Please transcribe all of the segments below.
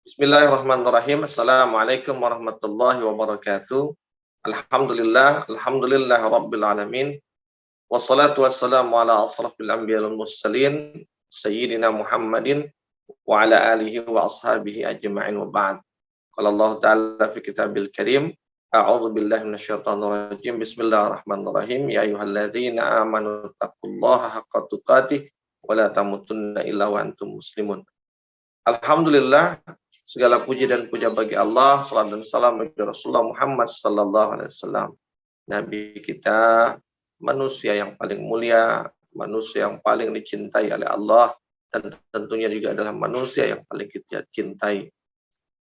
Bismillahirrahmanirrahim. Assalamualaikum warahmatullahi wabarakatuh. Alhamdulillah rabbil alamin. Wassalatu wassalamu ala asrafil anbiya wal mursalin sayyidina Muhammadin wa ala alihi wa ashabihi ajma'in wa ba'd. Qala Allah ta'ala fi kitabil karim, a'udzu billahi minasyaitonir rajim. Bismillahirrahmanirrahim. Ya ayyuhalladzina amanu taqullaha haqqa tuqatih wa la tamutunna illa wa antum muslimun. Alhamdulillah, segala puji dan puja bagi Allah, salam dan salam bagi Rasulullah Muhammad sallallahu alaihi wasallam. Nabi kita, manusia yang paling mulia, manusia yang paling dicintai oleh Allah, dan tentunya juga adalah manusia yang paling kita cintai.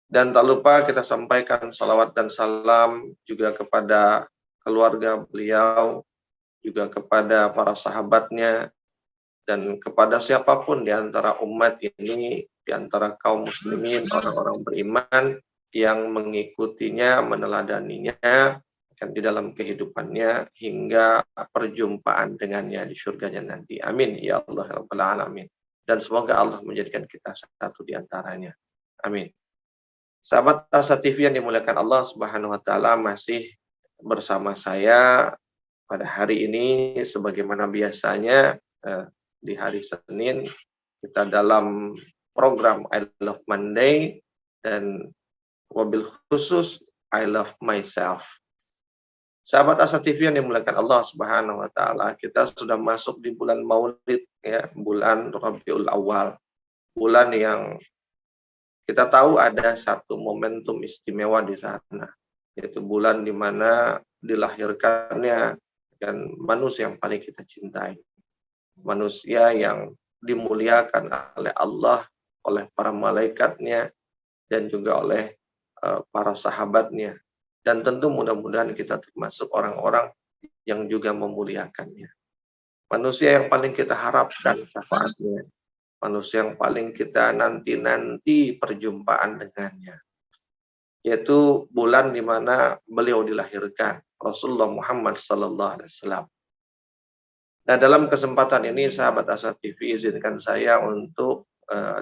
Dan tak lupa kita sampaikan salawat dan salam juga kepada keluarga beliau, juga kepada para sahabatnya, dan kepada siapapun di antara umat ini, di antara kaum muslimin, orang-orang beriman yang mengikutinya, meneladaninya kan di dalam kehidupannya hingga perjumpaan dengannya di surganya nanti. Amin ya Allah ya Rabbal alamin. Dan semoga Allah menjadikan kita satu di antaranya. Amin. Sahabat Asa TV yang dimuliakan Allah Subhanahu wa taala, masih bersama saya pada hari ini sebagaimana biasanya di hari Senin kita dalam program I Love Monday, dan wabil khusus I Love Myself. Sahabat Asa TV yang dimuliakan Allah Subhanahu wa taala, kita sudah masuk di bulan Maulid ya, bulan Rabiul Awal. Bulan yang kita tahu ada satu momentum istimewa di sana, yaitu bulan di mana dilahirkannya dan manusia yang paling kita cintai. Manusia yang dimuliakan oleh Allah, oleh para malaikatnya, dan juga oleh para sahabatnya. Dan tentu mudah-mudahan kita termasuk orang-orang yang juga memuliakannya. Manusia yang paling kita harapkan syafaatnya. Manusia yang paling kita nanti-nanti perjumpaan dengannya. Yaitu bulan di mana beliau dilahirkan, Rasulullah Muhammad sallallahu alaihi wasallam. Nah, dalam kesempatan ini sahabat Asa TV izinkan saya untuk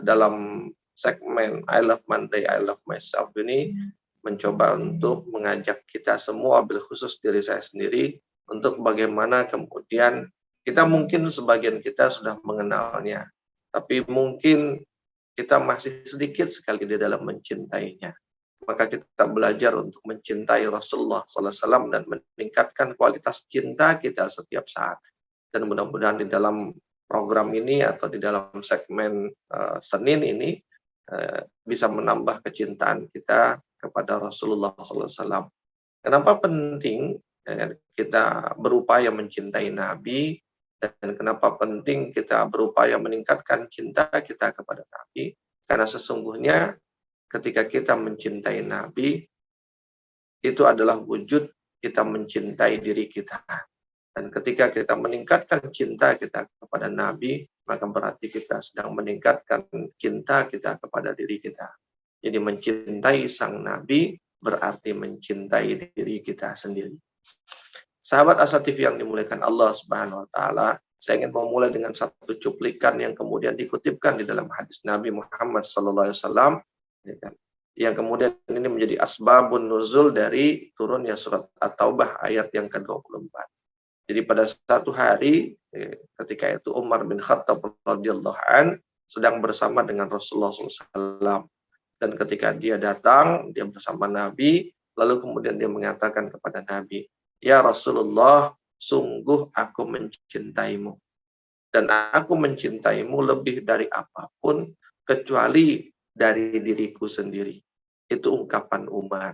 dalam segmen I Love Monday, I Love Myself ini mencoba untuk mengajak kita semua, bil khusus diri saya sendiri, untuk bagaimana kemudian kita mungkin sebagian kita sudah mengenalnya, tapi mungkin kita masih sedikit sekali di dalam mencintainya. Maka kita belajar untuk mencintai Rasulullah SAW dan meningkatkan kualitas cinta kita setiap saat. Dan mudah-mudahan di dalam program ini atau di dalam segmen Senin ini bisa menambah kecintaan kita kepada Rasulullah SAW. Kenapa penting kita berupaya mencintai Nabi, dan kenapa penting kita berupaya meningkatkan cinta kita kepada Nabi? Karena sesungguhnya ketika kita mencintai Nabi, itu adalah wujud kita mencintai diri kita. Dan ketika kita meningkatkan cinta kita kepada Nabi, maka berarti kita sedang meningkatkan cinta kita kepada diri kita. Jadi mencintai sang Nabi berarti mencintai diri kita sendiri. Sahabat Asa TV yang dimuliakan Allah Subhanahu wa taala, saya ingin memulai dengan satu cuplikan yang kemudian dikutipkan di dalam hadis Nabi Muhammad sallallahu alaihi wasallam, yang kemudian ini menjadi asbabun nuzul dari turunnya surat At-Taubah ayat yang ke-24. Jadi pada satu hari ketika itu Umar bin Khattab radhiyallahu an sedang bersama dengan Rasulullah SAW, dan ketika dia datang, dia bersama Nabi, lalu kemudian dia mengatakan kepada Nabi, "Ya Rasulullah, sungguh aku mencintaimu, dan aku mencintaimu lebih dari apapun kecuali dari diriku sendiri." Itu ungkapan Umar.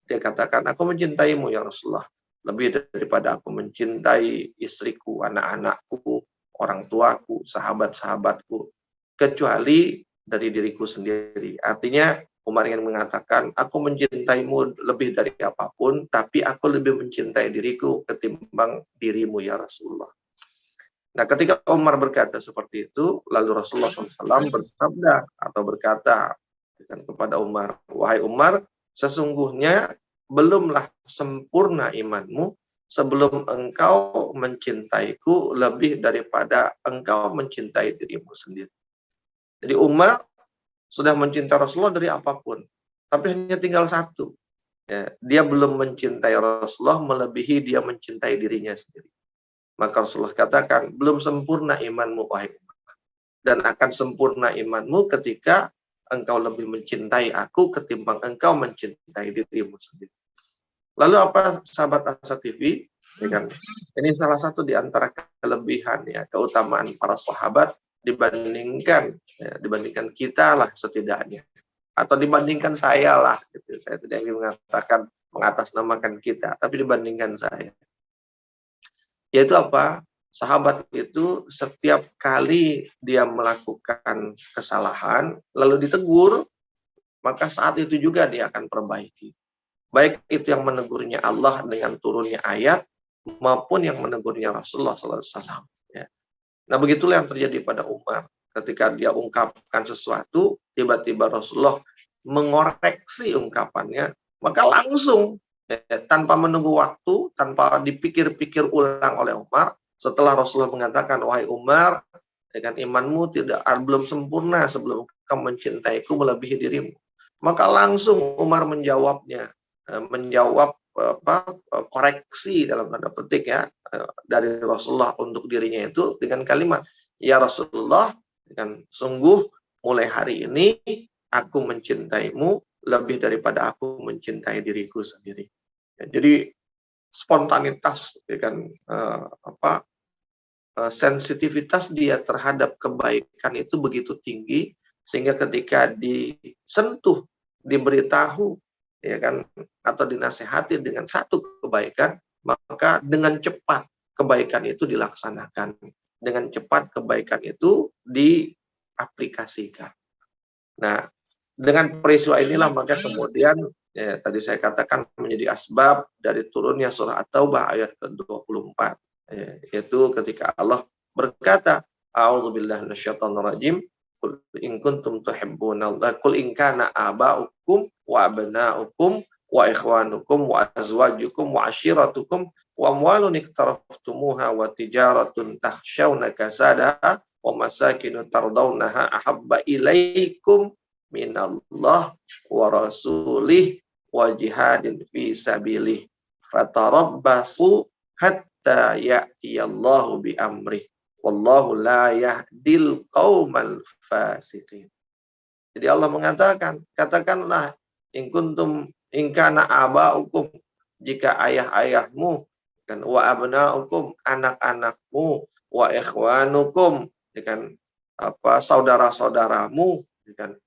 Dia katakan, "Aku mencintaimu ya Rasulullah lebih daripada aku mencintai istriku, anak-anakku, orang tuaku, sahabat-sahabatku, kecuali dari diriku sendiri." Artinya Umar ingin mengatakan, aku mencintaimu lebih dari apapun, tapi aku lebih mencintai diriku ketimbang dirimu ya Rasulullah. Nah, ketika Umar berkata seperti itu, lalu Rasulullah SAW bersabda atau berkata kepada Umar, "Wahai Umar, sesungguhnya belumlah sempurna imanmu sebelum engkau mencintaiku lebih daripada engkau mencintai dirimu sendiri." Jadi Umar sudah mencintai Rasulullah dari apapun. Tapi hanya tinggal satu. Ya, dia belum mencintai Rasulullah melebihi dia mencintai dirinya sendiri. Maka Rasulullah katakan, belum sempurna imanmu, wahai umat. Dan akan sempurna imanmu ketika engkau lebih mencintai aku ketimbang engkau mencintai dirimu sendiri. Lalu apa sahabat Asa TV? Ya kan? Ini salah satu di antara kelebihan ya, keutamaan para sahabat dibandingkan kita lah setidaknya, atau dibandingkan saya lah gitu. Saya tidak ingin mengatakan mengatasnamakan kita, tapi dibandingkan saya, yaitu apa? Sahabat itu setiap kali dia melakukan kesalahan lalu ditegur, maka saat itu juga dia akan perbaiki. Baik itu yang menegurnya Allah dengan turunnya ayat maupun yang menegurnya Rasulullah SAW. Ya. Nah, begitulah yang terjadi pada Umar. Ketika dia ungkapkan sesuatu, tiba-tiba Rasulullah mengoreksi ungkapannya, maka langsung tanpa menunggu waktu, tanpa dipikir-pikir ulang oleh Umar, setelah Rasulullah mengatakan, wahai Umar, dengan imanmu belum sempurna sebelum kamu mencintaiku melebihi dirimu. Maka langsung Umar menjawabnya, menjawab koreksi dalam tanda petik ya dari Rasulullah untuk dirinya itu dengan kalimat, ya Rasulullah, dengan sungguh mulai hari ini aku mencintaimu lebih daripada aku mencintai diriku sendiri. Ya, jadi spontanitas, ya kan, sensitivitas dia terhadap kebaikan itu begitu tinggi sehingga ketika disentuh, diberitahu, ya kan, atau dinasehati dengan satu kebaikan, maka dengan cepat kebaikan itu dilaksanakan, dengan cepat kebaikan itu diaplikasikan. Nah, dengan peristiwa inilah maka kemudian ya, tadi saya katakan menjadi asbab dari turunnya surah At-Taubah ayat ke-24, ya, yaitu ketika Allah berkata, a'udzubillahi minasyaitonirrajim, qul in kuntum tuhibbunallaha qul in kana aba'ukum wa abna'ukum wa ikhwanukum wa azwajukum wa ashiratukum wa amwalun iktaraftumuha wa tijaratun takhshawna kasadaha wa masakinu tardawnaha ahabba ilaikum minallah wa rasulih wa jihadin fi sabilih fatarabbasu hatta ya'tiyallahu bi amrih wallahu la yahdil qaumal fasiqin. Jadi Allah mengatakan, katakanlah in kana aba'ukum, jika ayah-ayahmu, kan, wa abna'ukum, anak-anakmu, wa ikhwanukum, kan, saudara-saudaramu, kan,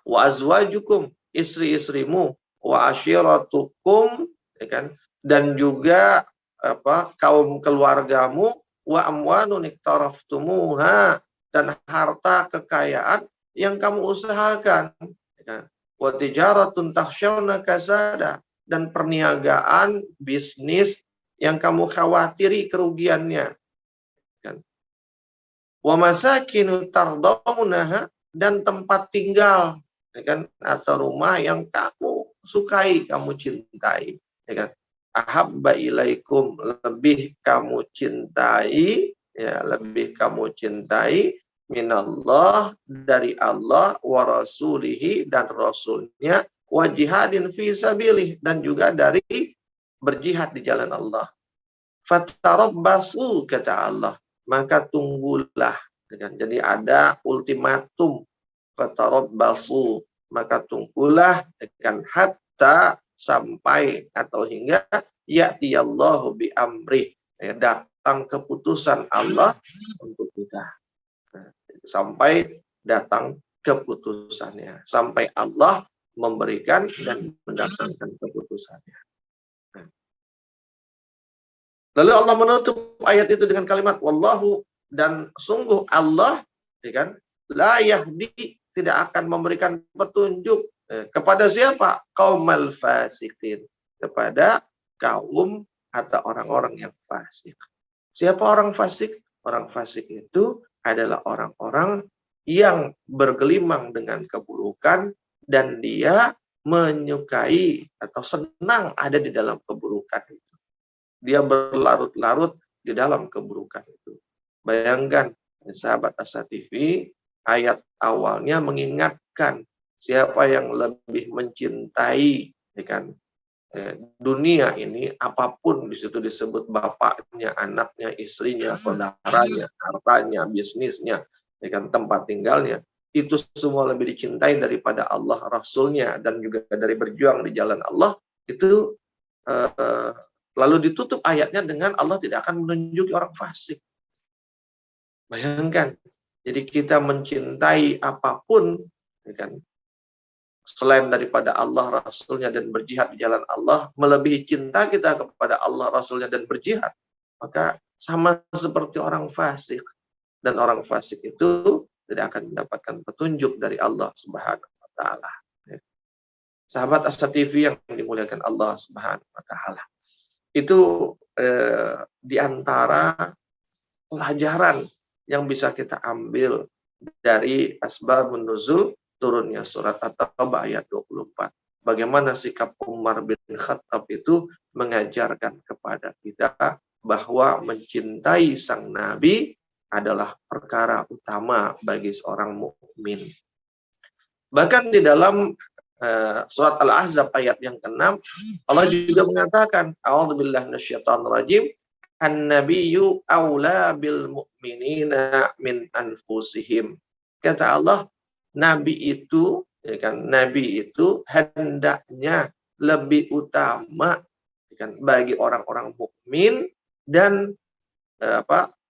wa azwajukum, istri-istrimu, wa asyiratukum, kan, dan juga kaum keluargamu, wa amwalun iktaraftumuha, dan harta kekayaan yang kamu usahakan, kan, wa tijaratun takhshawna kasada, dan perniagaan bisnis yang kamu khawatiri kerugiannya, kan, wa masakinu tardawnaha, dan tempat tinggal, ya kan, atau rumah yang kamu sukai, kamu cintai, ya kan, ahabba ilaikum, lebih kamu cintai, ya, lebih kamu cintai, minallah, dari Allah, wa rasulihi, dan rasulnya, wa jihadin fi sabilih, dan juga dari berjihad di jalan Allah. Fatarabbasu, kata Allah, maka tunggulah. Jadi ada ultimatum, fatarabbasu, maka tunggulah, dengan hatta, sampai atau hingga ya'tiyallahu bi amrih, datang keputusan Allah untuk kita. Sampai datang keputusannya, sampai Allah memberikan dan mendatangkan keputusannya. Lalu Allah menutup ayat itu dengan kalimat wallahu, dan sungguh Allah, ya kan, la yahdi, tidak akan memberikan petunjuk kepada siapa? Qaumal fasiqin, kepada kaum atau orang-orang yang fasik. Siapa orang fasik? Orang fasik itu adalah orang-orang yang bergelimang dengan keburukan dan dia menyukai atau senang ada di dalam keburukan itu. Dia berlarut-larut di dalam keburukan itu. Bayangkan, sahabat Asa TV, ayat awalnya mengingatkan siapa yang lebih mencintai, ya kan, dunia ini, apapun di situ disebut bapaknya, anaknya, istrinya, saudaranya, hartanya, bisnisnya, ya kan, tempat tinggalnya, itu semua lebih dicintai daripada Allah, Rasulnya, dan juga dari berjuang di jalan Allah, itu eh, lalu ditutup ayatnya dengan Allah tidak akan menunjuki orang fasik. Bayangkan, jadi kita mencintai apapun, ya kan, selain daripada Allah, Rasulnya, dan berjihad di jalan Allah, melebihi cinta kita kepada Allah, Rasulnya, dan berjihad, maka sama seperti orang fasik. Dan orang fasik itu tidak akan mendapatkan petunjuk dari Allah Subhanahu wa Ta'ala. Sahabat Asa TV yang dimuliakan Allah Subhanahu wa Ta'ala, itu di antara pelajaran yang bisa kita ambil dari asbabun nuzul turunnya surat At-Taubah ayat 24. Bagaimana sikap Umar bin Khattab itu mengajarkan kepada kita bahwa mencintai sang Nabi adalah perkara utama bagi seorang mukmin. Bahkan di dalam surat Al-Ahzab ayat yang ke-6, Allah juga mengatakan, A'udzubillahi minasyaitonirrajim, An-nabiyyu aula bil mu'minina min anfusihim. Kata Allah, Nabi itu, ya kan, Nabi itu hendaknya lebih utama, ya kan, bagi orang-orang mukmin, dan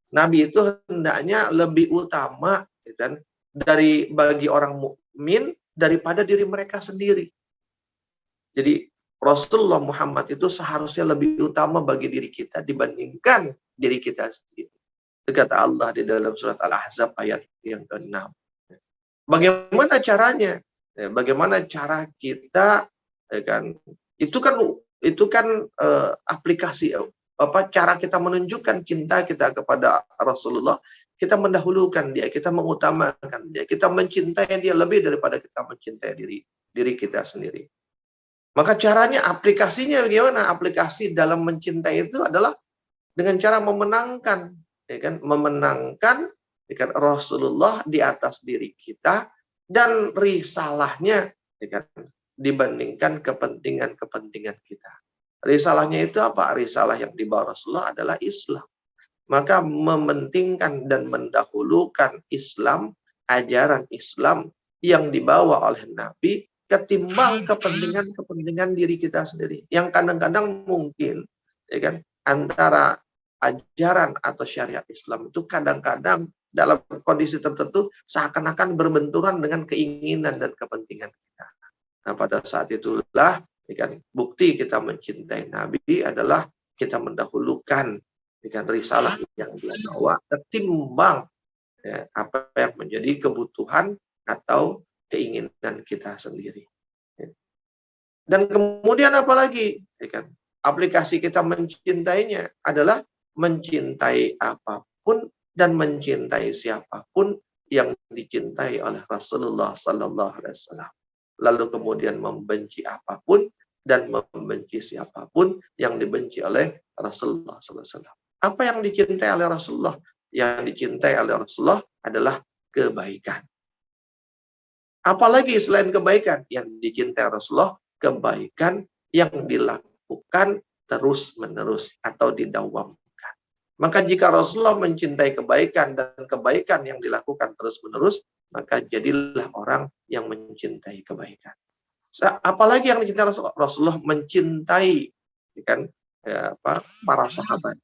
Nabi itu hendaknya lebih utama, ya kan, bagi orang mukmin daripada diri mereka sendiri. Jadi Rasulullah Muhammad itu seharusnya lebih utama bagi diri kita dibandingkan diri kita sendiri. Kata Allah di dalam surat Al-Ahzab ayat yang ke-6. Bagaimana caranya? Bagaimana cara kita, ya kan? Itu kan aplikasi cara kita menunjukkan cinta kita kepada Rasulullah. Kita mendahulukan dia, kita mengutamakan dia, kita mencintai dia lebih daripada kita mencintai diri kita sendiri. Maka caranya, aplikasinya bagaimana? Aplikasi dalam mencintai itu adalah dengan cara memenangkan, ya kan? Memenangkan, ya kan, Rasulullah di atas diri kita dan risalahnya, ya kan, dibandingkan kepentingan-kepentingan kita. Risalahnya itu apa? Risalah yang dibawa Rasulullah adalah Islam. Maka mementingkan dan mendahulukan Islam, ajaran Islam yang dibawa oleh Nabi, ketimbang kepentingan diri kita sendiri. Yang kadang-kadang mungkin, ya kan, antara ajaran atau syariat Islam itu kadang-kadang dalam kondisi tertentu seakan-akan berbenturan dengan keinginan dan kepentingan kita. Nah, pada saat itulah, ya kan, bukti kita mencintai Nabi adalah kita mendahulukan, ya kan, risalah yang dia bawa ketimbang, ya, apa yang menjadi kebutuhan atau keinginan kita sendiri. Dan kemudian apalagi, ya kan, aplikasi kita mencintainya adalah mencintai apapun dan mencintai siapapun yang dicintai oleh Rasulullah Sallallahu Alaihi Wasallam. Lalu kemudian membenci apapun dan membenci siapapun yang dibenci oleh Rasulullah Sallallahu Alaihi Wasallam. Apa yang dicintai oleh Rasulullah? Yang dicintai oleh Rasulullah adalah kebaikan. Apalagi selain kebaikan yang dicintai Rasulullah, kebaikan yang dilakukan terus-menerus atau didawamkan. Maka jika Rasulullah mencintai kebaikan dan kebaikan yang dilakukan terus-menerus, maka jadilah orang yang mencintai kebaikan. Apalagi yang dicintai Rasulullah, mencintai, kan, para sahabat.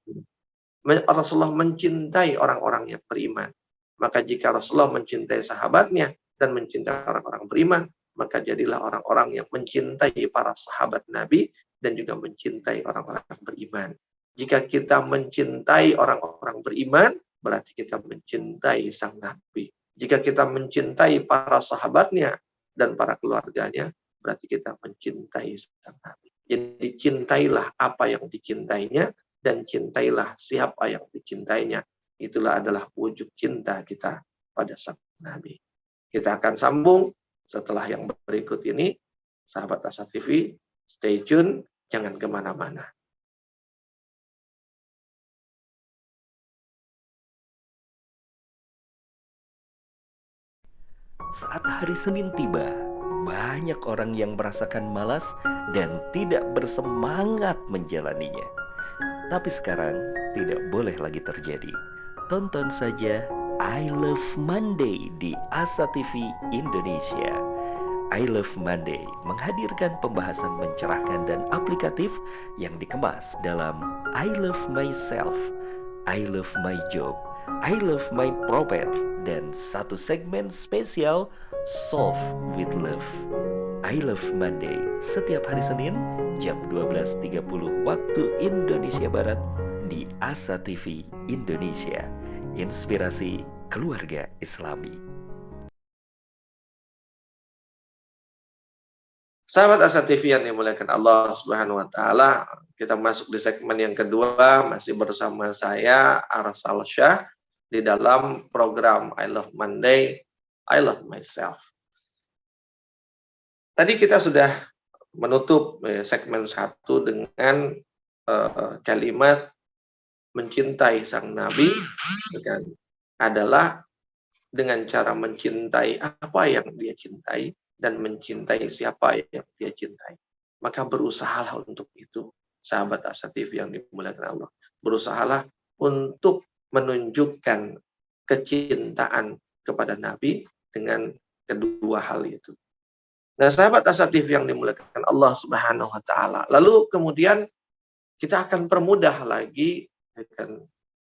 Rasulullah mencintai orang-orang yang beriman. Maka jika Rasulullah mencintai sahabatnya dan mencintai orang-orang beriman, maka jadilah orang-orang yang mencintai para sahabat Nabi dan juga mencintai orang-orang beriman. Jika kita mencintai orang-orang beriman, berarti kita mencintai sang Nabi. Jika kita mencintai para sahabatnya dan para keluarganya, berarti kita mencintai sang Nabi. Jadi cintailah apa yang dicintainya dan cintailah siapa yang dicintainya. Itulah adalah wujud cinta kita pada sang Nabi. Kita akan sambung setelah yang berikut ini. Sahabat Asa TV, stay tune, jangan kemana-mana. Saat hari Senin tiba, banyak orang yang merasakan malas dan tidak bersemangat menjalaninya. Tapi sekarang tidak boleh lagi terjadi. Tonton saja I Love Monday di Asa TV Indonesia. I Love Monday menghadirkan pembahasan mencerahkan dan aplikatif yang dikemas dalam I Love Myself, I Love My Job, I Love My Prophet, dan satu segmen spesial Solve with Love. I Love Monday setiap hari Senin jam 12.30 waktu Indonesia Barat di Asa TV Indonesia. Inspirasi keluarga Islami. Sahabat Asa TV yang dimuliakan Allah Subhanahu wa taala, kita masuk di segmen yang kedua, masih bersama saya Arsal Syah di dalam program I Love Monday, I Love Myself. Tadi kita sudah menutup segmen 1 dengan kalimat mencintai sang Nabi adalah dengan cara mencintai apa yang dia cintai dan mencintai siapa yang dia cintai. Maka berusahalah untuk itu, sahabat Asa TV yang dimuliakan Allah. Berusahalah untuk menunjukkan kecintaan kepada Nabi dengan kedua hal itu. Nah, sahabat Asa TV yang dimuliakan Allah Subhanahu wa taala. Lalu kemudian kita akan permudah lagi dengan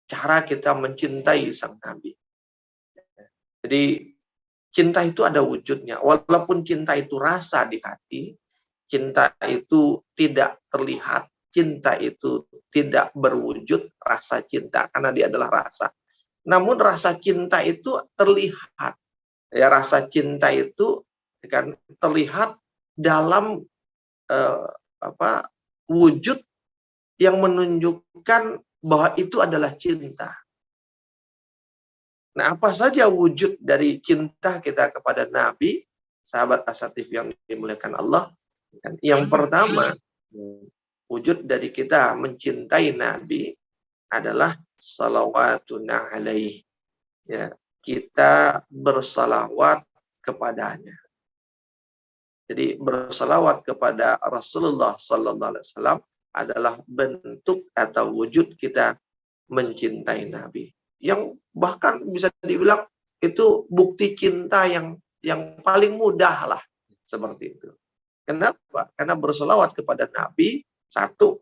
cara kita mencintai sang Nabi. Jadi cinta itu ada wujudnya. Walaupun cinta itu rasa di hati, cinta itu tidak terlihat, cinta itu tidak berwujud rasa cinta karena dia adalah rasa. Namun rasa cinta itu terlihat. Ya, rasa cinta itu kan terlihat dalam wujud yang menunjukkan bahwa itu adalah cinta. Nah, apa saja wujud dari cinta kita kepada Nabi, sahabat Asa TV yang dimuliakan Allah? Yang pertama, wujud dari kita mencintai Nabi adalah salawatuna alaih. Ya, kita bersalawat kepadanya. Jadi bersalawat kepada Rasulullah Sallallahu Alaihi Wasallam adalah bentuk atau wujud kita mencintai Nabi. Yang bahkan bisa dibilang itu bukti cinta yang paling mudah lah, seperti itu. Kenapa? Karena berselawat kepada Nabi, satu,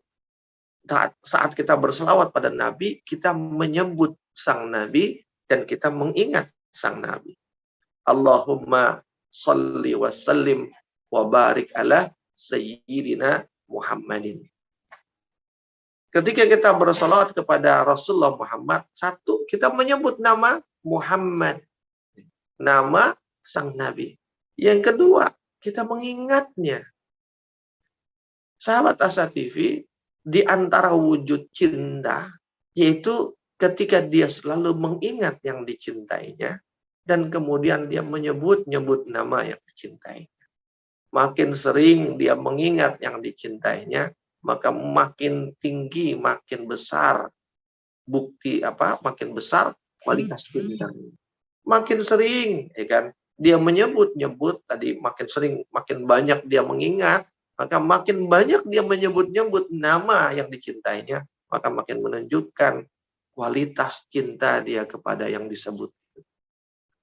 saat kita berselawat pada Nabi, kita menyebut sang Nabi dan kita mengingat sang Nabi. Allahumma salli wa sallim wa barik ala sayyidina Muhammadin. Ketika kita bersalawat kepada Rasulullah Muhammad, satu, kita menyebut nama Muhammad, nama sang Nabi. Yang kedua, kita mengingatnya. Sahabat Asa TV, di antara wujud cinta, yaitu ketika dia selalu mengingat yang dicintainya, dan kemudian dia menyebut nama yang dicintainya. Makin sering dia mengingat yang dicintainya, maka makin tinggi, makin besar bukti makin besar kualitas cintanya. Makin sering, ya kan, dia menyebut tadi, makin sering, makin banyak dia mengingat, maka makin banyak dia menyebut nama yang dicintainya, maka makin menunjukkan kualitas cinta dia kepada yang disebut.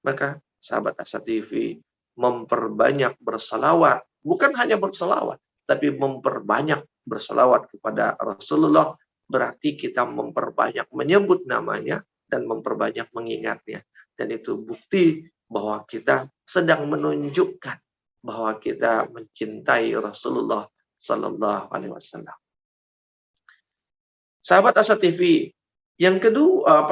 Maka sahabat Asa TV memperbanyak berselawat, bukan hanya berselawat, tapi memperbanyak berselawat kepada Rasulullah, berarti kita memperbanyak menyebut namanya dan memperbanyak mengingatnya. Dan itu bukti bahwa kita sedang menunjukkan bahwa kita mencintai Rasulullah Sallallahu Alaihi Wasallam. Sahabat Asa TV, yang kedua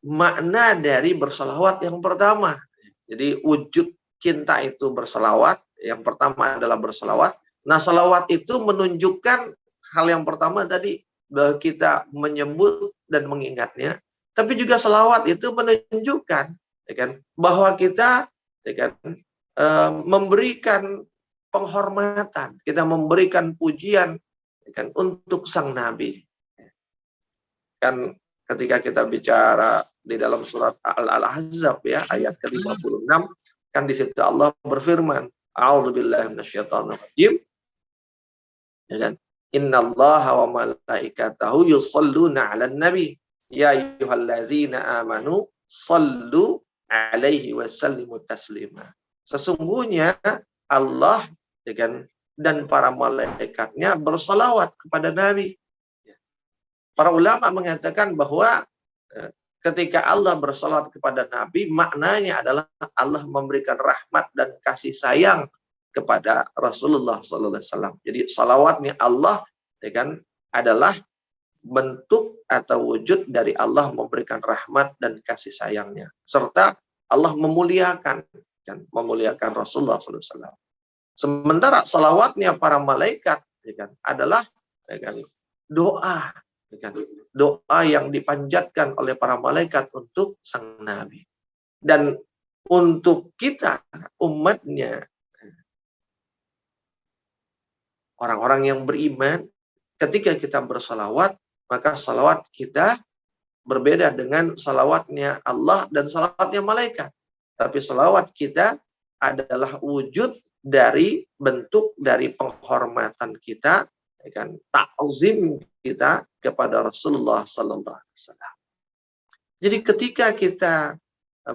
makna dari berselawat yang pertama. Jadi wujud cinta itu berselawat. Yang pertama adalah berselawat. Nah, selawat itu menunjukkan hal yang pertama tadi, bahwa kita menyebut dan mengingatnya. Tapi juga selawat itu menunjukkan, ya kan, bahwa kita, ya kan, memberikan penghormatan, kita memberikan pujian, ya kan, untuk sang Nabi. Kan ketika kita bicara di dalam surat Al-Ahzab ya, ayat ke-56, kan di situ Allah berfirman, A'udzubillahi minasyaitonirrajim, ya kan? Innallaha wa malaikatahu yusholluna 'alan nabi ya ayyuhallazina amanu shallu 'alaihi wa sallimu taslima. Sesungguhnya Allah, ya kan, dan para malaikatnya bersalawat kepada Nabi. Para ulama mengatakan bahwa ketika Allah bersalawat kepada Nabi, maknanya adalah Allah memberikan rahmat dan kasih sayang kepada Rasulullah SAW. Jadi salawatnya Allah, ya kan, adalah bentuk atau wujud dari Allah memberikan rahmat dan kasih sayangnya, serta Allah memuliakan Rasulullah SAW. Sementara salawatnya para malaikat, ya kan, adalah, ya kan, doa, ya kan, doa yang dipanjatkan oleh para malaikat untuk sang Nabi. Dan untuk kita, umatnya, orang-orang yang beriman, ketika kita bersalawat, maka salawat kita berbeda dengan salawatnya Allah dan salawatnya malaikat. Tapi salawat kita adalah wujud dari bentuk dari penghormatan kita, ya kan, ta'zim kita kepada Rasulullah Sallallahu Alaihi Wasallam. Jadi ketika kita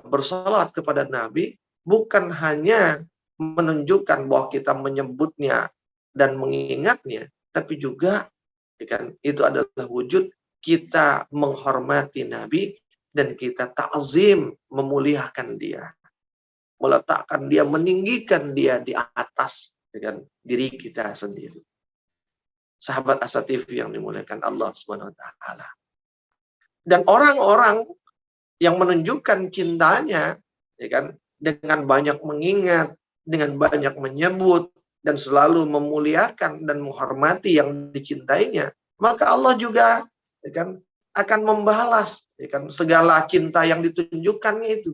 bersalawat kepada Nabi, bukan hanya menunjukkan bahwa kita menyebutnya dan mengingatnya, tapi juga, ya kan, itu adalah wujud kita menghormati Nabi dan kita ta'zim, memuliakan dia, meletakkan dia, meninggikan dia di atas, ya kan, diri kita sendiri. Sahabat Asa TV yang dimuliakan Allah Subhanahu wa taala. Dan orang-orang yang menunjukkan cintanya, ya kan, dengan banyak mengingat, dengan banyak menyebut dan selalu memuliakan dan menghormati yang dicintainya, maka Allah juga, ya kan, akan membalas, ya kan, segala cinta yang ditunjukkannya itu.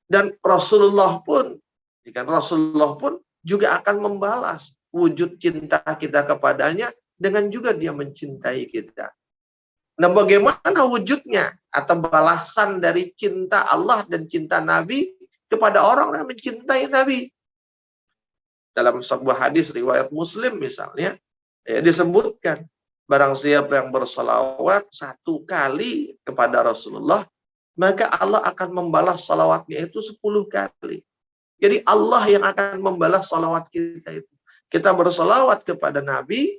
Dan Rasulullah pun, ya kan, Rasulullah pun juga akan membalas wujud cinta kita kepadanya dengan juga dia mencintai kita. Nah, bagaimana wujudnya atau balasan dari cinta Allah dan cinta Nabi kepada orang yang mencintai Nabi? Dalam sebuah hadis riwayat Muslim misalnya, ya, disebutkan, barang siapa yang bersalawat 1 kali kepada Rasulullah, maka Allah akan membalas salawatnya itu 10 kali. Jadi Allah yang akan membalas salawat kita itu. Kita bersalawat kepada Nabi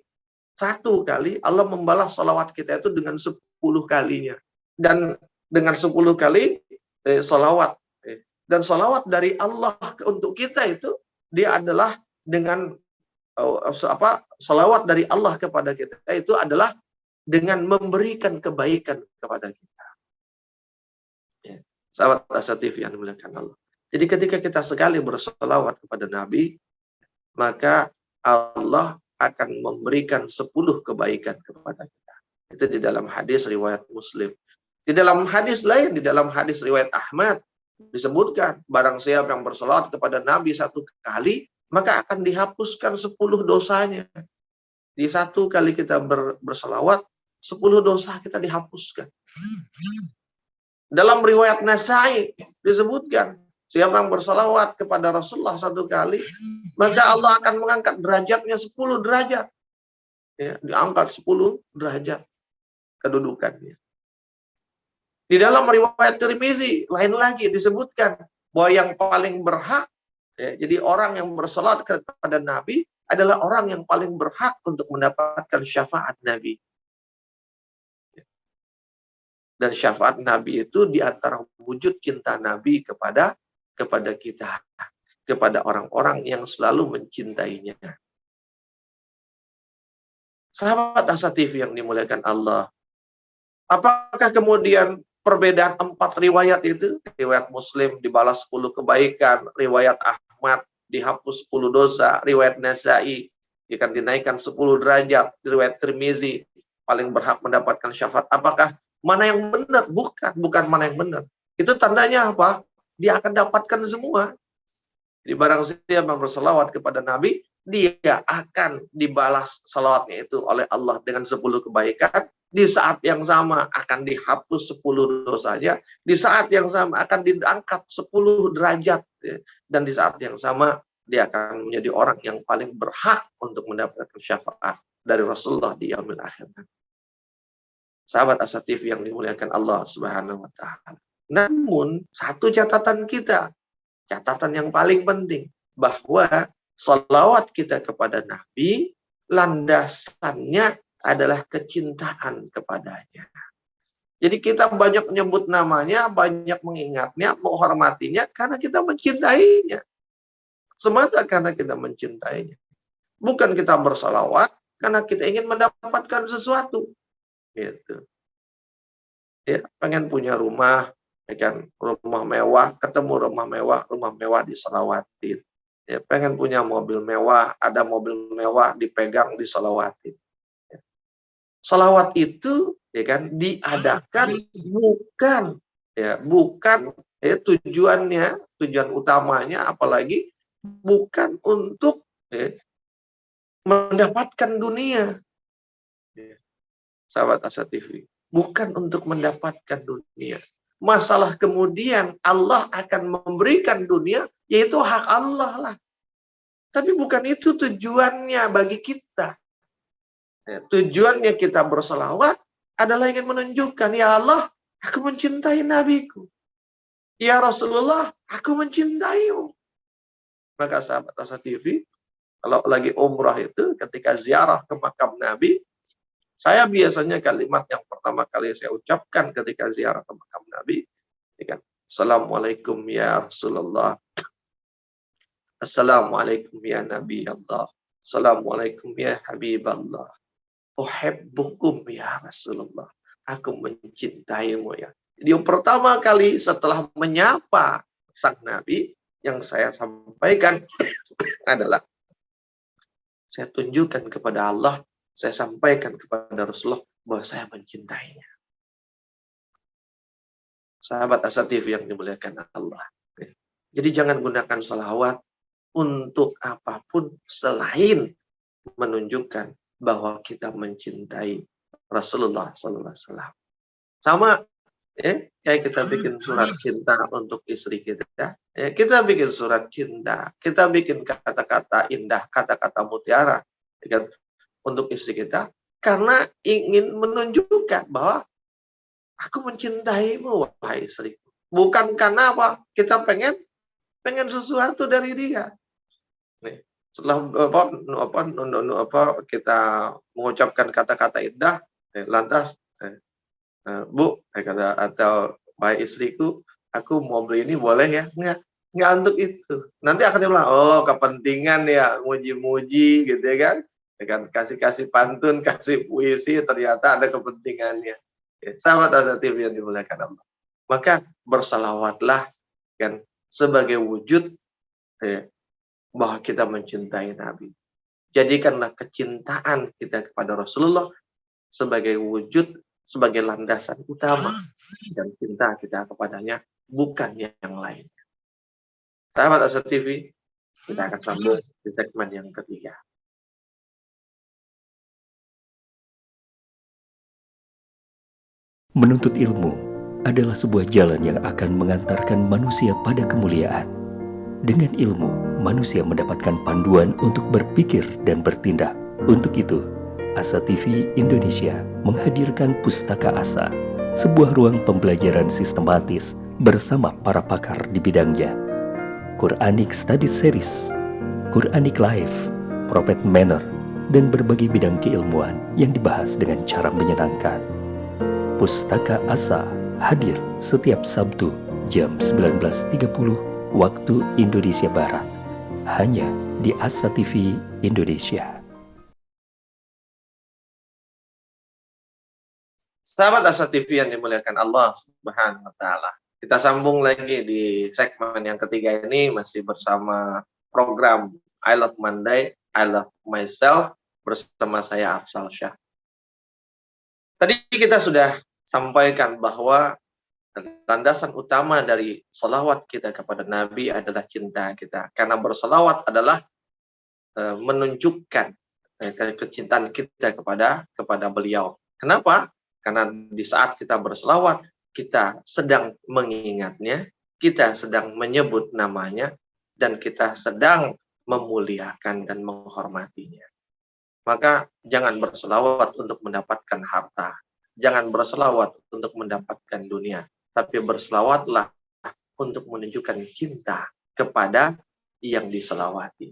1 kali, Allah membalas salawat kita itu dengan 10 kalinya. Dan dengan 10 kali salawat. Dan salawat dari Allah untuk kita itu, dia adalah dengan salawat dari Allah kepada kita itu adalah dengan memberikan kebaikan kepada kita. Ya. Sahabat Asa TV yang dimuliakan Allah. Jadi ketika kita sekali bersalawat kepada Nabi, maka Allah akan memberikan 10 kebaikan kepada kita. Itu di dalam hadis riwayat Muslim. Di dalam hadis lain, di dalam hadis riwayat Ahmad, disebutkan, barang siapa yang bersalawat kepada Nabi 1 kali, maka akan dihapuskan 10 dosanya. Di 1 kali kita bersalawat, 10 dosa kita dihapuskan. Dalam riwayat Nasai disebutkan, siapa yang bersalawat kepada Rasulullah 1 kali, maka Allah akan mengangkat derajatnya 10 derajat. Ya, diangkat 10 derajat kedudukannya. Di dalam riwayat Tirmizi lain lagi disebutkan bahwa yang paling berhak, ya, jadi orang yang bersalawat kepada Nabi adalah orang yang paling berhak untuk mendapatkan syafaat Nabi. Dan syafaat Nabi itu di antara wujud cinta Nabi kepada kita, kepada orang-orang yang selalu mencintainya. Sahabat Asa TV yang dimuliakan Allah, apakah kemudian perbedaan 4 riwayat itu, riwayat Muslim dibalas 10 kebaikan, riwayat Ahmad dihapus 10 dosa, riwayat Nasai akan dinaikkan 10 derajat, riwayat Tirmizi paling berhak mendapatkan syafaat, apakah mana yang benar? Bukan mana yang benar. Itu tandanya apa? Dia akan dapatkan semua. Jadi barang siapa yang bersalawat kepada Nabi, dia akan dibalas salawatnya itu oleh Allah dengan 10 kebaikan, di saat yang sama akan dihapus 10 dosanya, di saat yang sama akan diangkat 10 derajat, ya. Dan di saat yang sama dia akan menjadi orang yang paling berhak untuk mendapatkan syafaat dari Rasulullah di yaumil akhir. Sahabat Asa TV yang dimuliakan Allah Subhanahu wa taala. Namun satu catatan kita, catatan yang paling penting, bahwa salawat kita kepada Nabi landasannya adalah kecintaan kepadanya. Jadi kita banyak menyebut namanya, banyak mengingatnya, menghormatinya karena kita mencintainya. Semata karena kita mencintainya. Bukan kita bersalawat karena kita ingin mendapatkan sesuatu. Gitu. Ya, pengen punya rumah, ya kan, rumah mewah, ketemu rumah mewah disalawatin. Ya, pengen punya mobil mewah, ada mobil mewah dipegang disalawatin. Salawat itu, ya kan, diadakan bukan tujuan utamanya, apalagi bukan untuk mendapatkan dunia. Sahabat Asa TV, bukan untuk mendapatkan dunia. Masalah kemudian Allah akan memberikan dunia, yaitu hak Allah lah. Tapi bukan itu tujuannya bagi kita. Tujuannya kita berselawat adalah ingin menunjukkan, ya Allah, aku mencintai Nabiku. Ya Rasulullah, aku mencintaimu. Maka sahabat Asa TV, kalau lagi umrah itu, ketika ziarah ke makam Nabi, saya biasanya kalimat yang pertama kali saya ucapkan ketika ziarah ke makam Nabi, ya kan, Assalamualaikum ya Rasulullah. Assalamualaikum ya Nabi Allah. Assalamualaikum ya Habiballah. Uhibbukum ya Rasulullah. Aku mencintaimu ya. Jadi yang pertama kali setelah menyapa sang Nabi, yang saya sampaikan adalah saya tunjukkan kepada Allah, saya sampaikan kepada Rasulullah bahwa saya mencintainya. Sahabat Asa TV yang dimuliakan Allah. Jadi jangan gunakan salawat untuk apapun selain menunjukkan bahwa kita mencintai Rasulullah Sallallahu Alaihi Wasallam. Sama, kayak kita bikin surat cinta untuk istri kita, kita bikin surat cinta, kita bikin kata-kata indah, kata-kata mutiara, kan, untuk istri kita, karena ingin menunjukkan bahwa aku mencintaimu, wahai istriku. Bukan karena apa? Kita pengen sesuatu dari dia. Nih. Setelah kita mengucapkan kata-kata indah, lantas Bu, kata atau baik istriku, aku mau beli ini boleh ya? Enggak untuk itu. Nanti akan dibilang, oh kepentingan ya, muji-muji gitu ya kan? Ya kan, kasih pantun, kasih puisi, ternyata ada kepentingannya. Ya, sahabat Asa TV yang dimuliakan Allah. Maka bersalawatlah kan sebagai wujud bahwa kita mencintai Nabi. Jadikanlah kecintaan kita kepada Rasulullah sebagai wujud, sebagai landasan utama, dan cinta kita kepadanya bukan yang lain. Sahabat Asa TV, kita akan sambung di segmen yang ketiga. Menuntut ilmu adalah sebuah jalan yang akan mengantarkan manusia pada kemuliaan. Dengan ilmu, manusia mendapatkan panduan untuk berpikir dan bertindak. Untuk itu, Asa TV Indonesia menghadirkan Pustaka Asa, sebuah ruang pembelajaran sistematis bersama para pakar di bidangnya. Quranic Study Series, Quranic Life, Prophet Manner, dan berbagai bidang keilmuan yang dibahas dengan cara menyenangkan. Pustaka Asa hadir setiap Sabtu jam 19.30 waktu Indonesia Barat, hanya di Asa TV Indonesia. Sahabat Asa TV yang dimuliakan Allah Subhanahu wa taala. Kita sambung lagi di segmen yang ketiga ini, masih bersama program I Love Monday, I Love Myself bersama saya Afsal Syah. Tadi kita sudah sampaikan bahwa landasan utama dari salawat kita kepada Nabi adalah cinta kita. Karena bersalawat adalah menunjukkan kecintaan kita kepada beliau. Kenapa? Karena di saat kita berselawat, kita sedang mengingatnya, kita sedang menyebut namanya, dan kita sedang memuliakan dan menghormatinya. Maka jangan berselawat untuk mendapatkan harta. Jangan berselawat untuk mendapatkan dunia. Tapi berselawatlah untuk menunjukkan cinta kepada yang diselawati.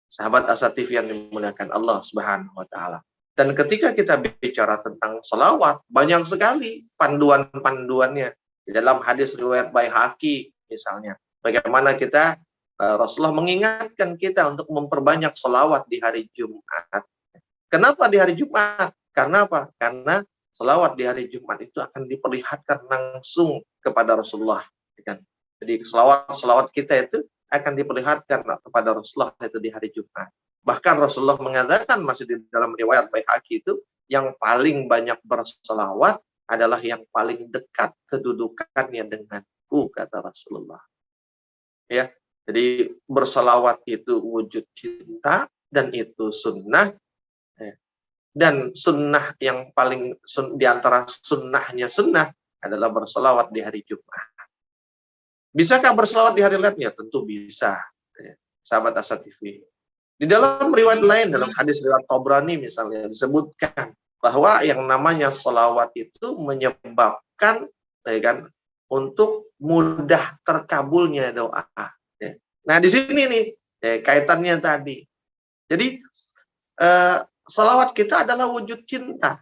Sahabat Asatif yang dimuliakan Allah Subhanahu wa Ta'ala. Dan ketika kita bicara tentang selawat, banyak sekali panduan-panduannya. Di dalam hadis riwayat Baihaqi misalnya, bagaimana kita Rasulullah mengingatkan kita untuk memperbanyak selawat di hari Jumat. Kenapa di hari Jumat? Karena apa? Karena selawat di hari Jumat itu akan diperlihatkan langsung kepada Rasulullah. Jadi selawat kita itu akan diperlihatkan kepada Rasulullah itu di hari Jumat. Bahkan Rasulullah mengatakan masih di dalam riwayat Baihaqi itu, yang paling banyak berselawat adalah yang paling dekat kedudukannya denganku, kata Rasulullah. Ya, jadi berselawat itu wujud cinta dan itu sunnah. Dan sunnah yang paling di antara sunnahnya sunnah adalah berselawat di hari Jumat. Bisakah berselawat di hari lainnya? Tentu bisa. Sahabat Asa TV. Di dalam riwayat lain, dalam hadis riwayat Tabrani misalnya, disebutkan bahwa yang namanya selawat itu menyebabkan untuk mudah terkabulnya doa. Nah, di sini nih kaitannya tadi. Jadi selawat kita adalah wujud cinta.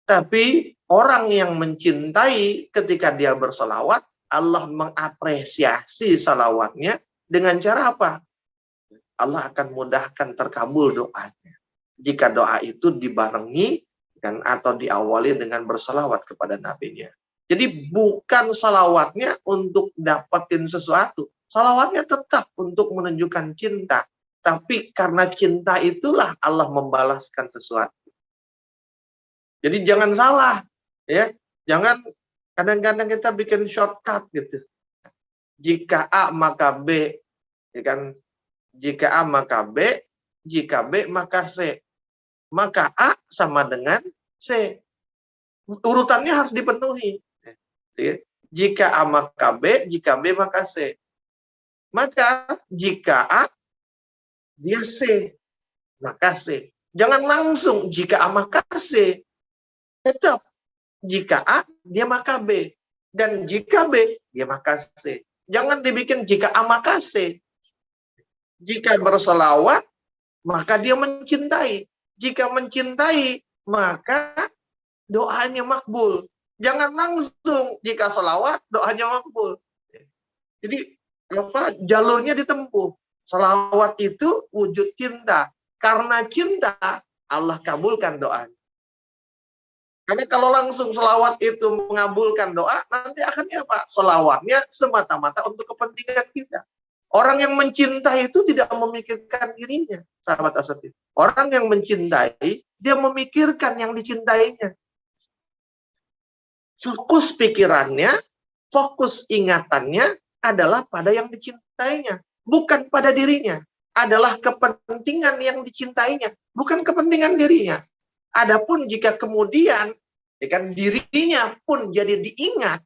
Tapi orang yang mencintai ketika dia berselawat, Allah mengapresiasi salawatnya dengan cara apa? Allah akan mudahkan terkabul doanya. Jika doa itu dibarengi atau diawali dengan berselawat kepada nabinya. Jadi bukan salawatnya untuk dapetin sesuatu. Salawatnya tetap untuk menunjukkan cinta. Tapi karena cinta itulah Allah membalaskan sesuatu. Jadi jangan salah. Ya, jangan kadang-kadang kita bikin shortcut gitu. Jika A maka B. Ya kan? Jika A maka B, jika B maka C. Maka A sama dengan C. Urutannya harus dipenuhi. Jika A maka B, jika B maka C. Maka jika A, dia C. Maka C. Jangan langsung jika A maka C. Tetap. Jika A, dia maka B. Dan jika B, dia maka C. Jangan dibikin jika A maka C. Jika berselawat, maka dia mencintai. Jika mencintai, maka doanya makbul. Jangan langsung jika selawat, doanya makbul. Jadi jalurnya ditempuh. Selawat itu wujud cinta. Karena cinta, Allah kabulkan doanya. Karena kalau langsung selawat itu mengabulkan doa, nanti akhirnya apa? Selawatnya semata-mata untuk kepentingan kita. Orang yang mencintai itu tidak memikirkan dirinya, sahabat Asatif. Orang yang mencintai, dia memikirkan yang dicintainya. Fokus pikirannya, fokus ingatannya adalah pada yang dicintainya, bukan pada dirinya. Adalah kepentingan yang dicintainya, bukan kepentingan dirinya. Adapun jika kemudian dirinya pun jadi diingat,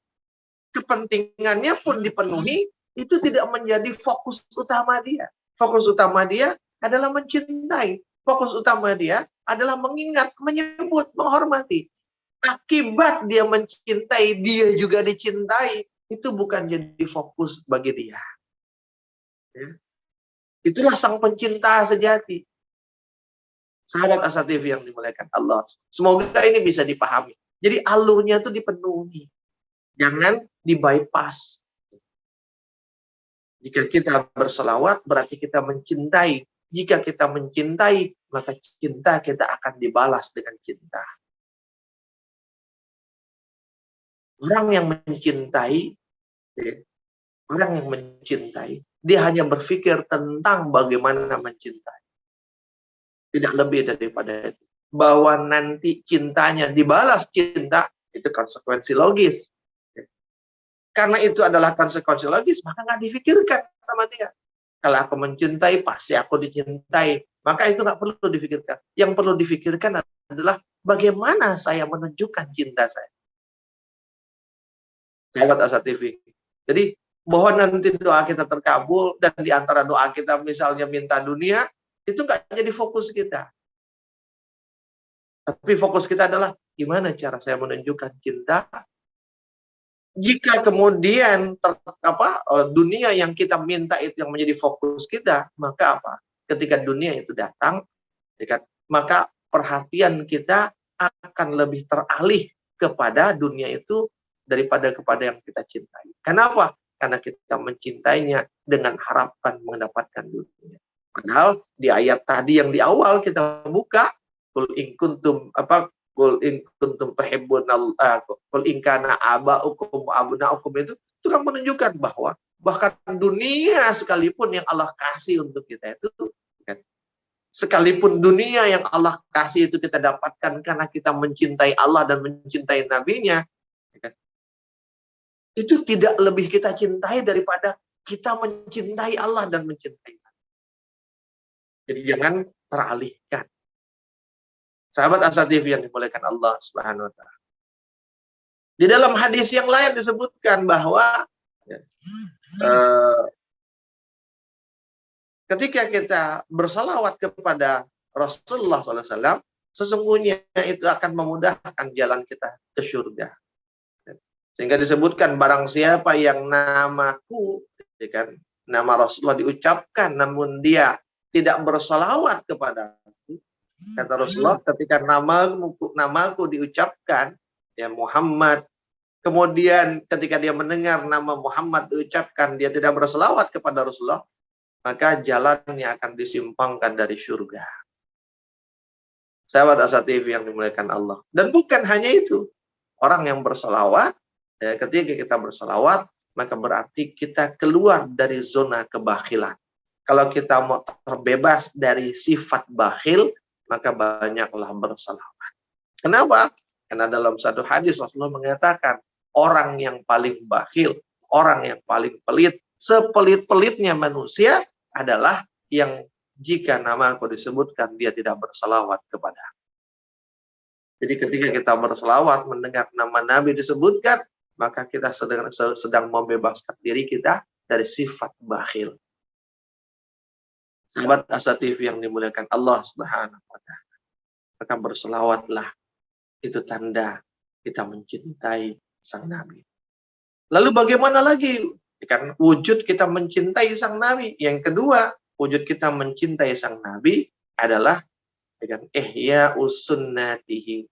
kepentingannya pun dipenuhi, itu tidak menjadi fokus utama dia. Fokus utama dia adalah mencintai. Fokus utama dia adalah mengingat, menyebut, menghormati. Akibat dia mencintai, dia juga dicintai. Itu bukan jadi fokus bagi dia. Ya. Itulah sang pencinta sejati. Sahabat Asa TV yang dimuliakan Allah. Semoga ini bisa dipahami. Jadi alurnya itu dipenuhi. Jangan di-bypass. Jika kita berselawat, berarti kita mencintai. Jika kita mencintai, maka cinta kita akan dibalas dengan cinta. Orang yang mencintai, dia hanya berpikir tentang bagaimana mencintai. Tidak lebih daripada itu. Bahwa nanti cintanya dibalas cinta, itu konsekuensi logis. Karena itu adalah konsekuensi logis, maka nggak difikirkan sama dia. Kalau aku mencintai, pasti aku dicintai. Maka itu nggak perlu difikirkan. Yang perlu difikirkan adalah bagaimana saya menunjukkan cinta saya? Sahabat Asa TV. Jadi, mohon nanti doa kita terkabul, dan di antara doa kita misalnya minta dunia, itu nggak jadi fokus kita. Tapi fokus kita adalah, gimana cara saya menunjukkan cinta? Jika kemudian dunia yang kita minta itu yang menjadi fokus kita, maka apa? Ketika dunia itu datang, maka perhatian kita akan lebih teralih kepada dunia itu daripada kepada yang kita cintai. Kenapa? Karena kita mencintainya dengan harapan mendapatkan dunia. Padahal di ayat tadi yang di awal kita buka, Qul in kuntum qul in kana aba'ukum wa abna'ukum, itu kan menunjukkan bahwa bahkan dunia sekalipun yang Allah kasih untuk kita itu, kan, sekalipun dunia yang Allah kasih itu kita dapatkan karena kita mencintai Allah dan mencintai Nabi-Nya, kan, itu tidak lebih kita cintai daripada kita mencintai Allah dan mencintai Nabi. Jadi jangan teralihkan. Sahabat Asa TV yang dimuliakan Allah Subhanahu wa Ta'ala. Di dalam hadis yang lain disebutkan bahwa ketika kita bersalawat kepada Rasulullah SAW, sesungguhnya itu akan memudahkan jalan kita ke surga. Sehingga disebutkan, barang siapa yang namaku, nama Rasulullah diucapkan, namun dia tidak bersalawat kepada, kata Rasulullah, ketika namaku diucapkan, ya Muhammad, kemudian ketika dia mendengar nama Muhammad diucapkan, dia tidak berselawat kepada Rasulullah, maka jalannya akan disimpangkan dari surga. Sahabat Asa TV yang dimuliakan Allah. Dan bukan hanya itu, orang yang berselawat, ya, ketika kita berselawat, maka berarti kita keluar dari zona kebakhilan. Kalau kita mau terbebas dari sifat bakhil, maka banyaklah berselawat. Kenapa? Karena dalam satu hadis Rasulullah mengatakan, orang yang paling bakhil, orang yang paling pelit, sepelit-pelitnya manusia adalah yang jika nama aku disebutkan, dia tidak berselawat kepada. Jadi ketika kita berselawat, mendengar nama Nabi disebutkan, maka kita sedang membebaskan diri kita dari sifat bakhil. Sahabat Asa TV yang dimuliakan Allah Subhanahu wa Ta'ala, maka berselawatlah, itu tanda kita mencintai sang Nabi. Lalu bagaimana lagi? Kan wujud kita mencintai sang Nabi. Yang kedua, wujud kita mencintai sang Nabi adalah dengan ihya usunnatihi.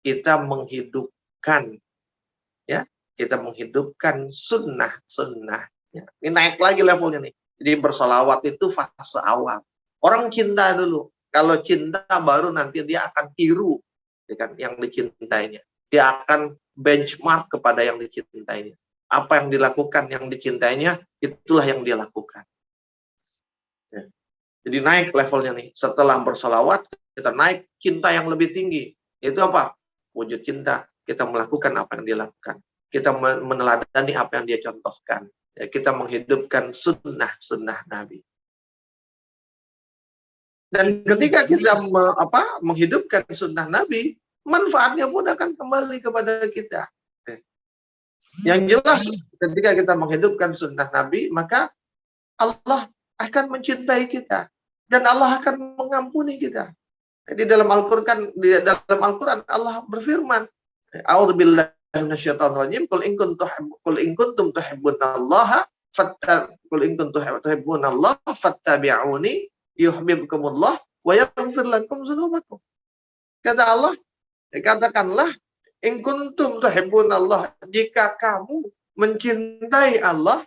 Kita menghidupkan, ya, kita menghidupkan sunnah. Ya. Ini naik lagi levelnya nih. Jadi berselawat itu fase awal. Orang cinta dulu. Kalau cinta baru nanti dia akan tiru, ya kan, yang dicintainya. Dia akan benchmark kepada yang dicintainya. Apa yang dilakukan yang dicintainya, itulah yang dia lakukan. Ya. Jadi naik levelnya nih. Setelah berselawat, kita naik cinta yang lebih tinggi. Itu apa? Wujud cinta. Kita melakukan apa yang dia lakukan. Kita meneladani apa yang dia contohkan. Ya, kita menghidupkan sunnah Nabi. Dan ketika kita menghidupkan sunnah Nabi, manfaatnya pun akan kembali kepada kita. Yang jelas, ketika kita menghidupkan sunnah Nabi, maka Allah akan mencintai kita. Dan Allah akan mengampuni kita. Di dalam Al-Quran Allah berfirman, A'udzubillahi minasyaitonir rajim, qul in kuntum tuhibbunallaha fattabi'uni yuhibbukumullah wa yaghfir lakum dzunubakum. Kata Allah, katakanlah, in kuntum tuhibbunallah, jika kamu mencintai Allah,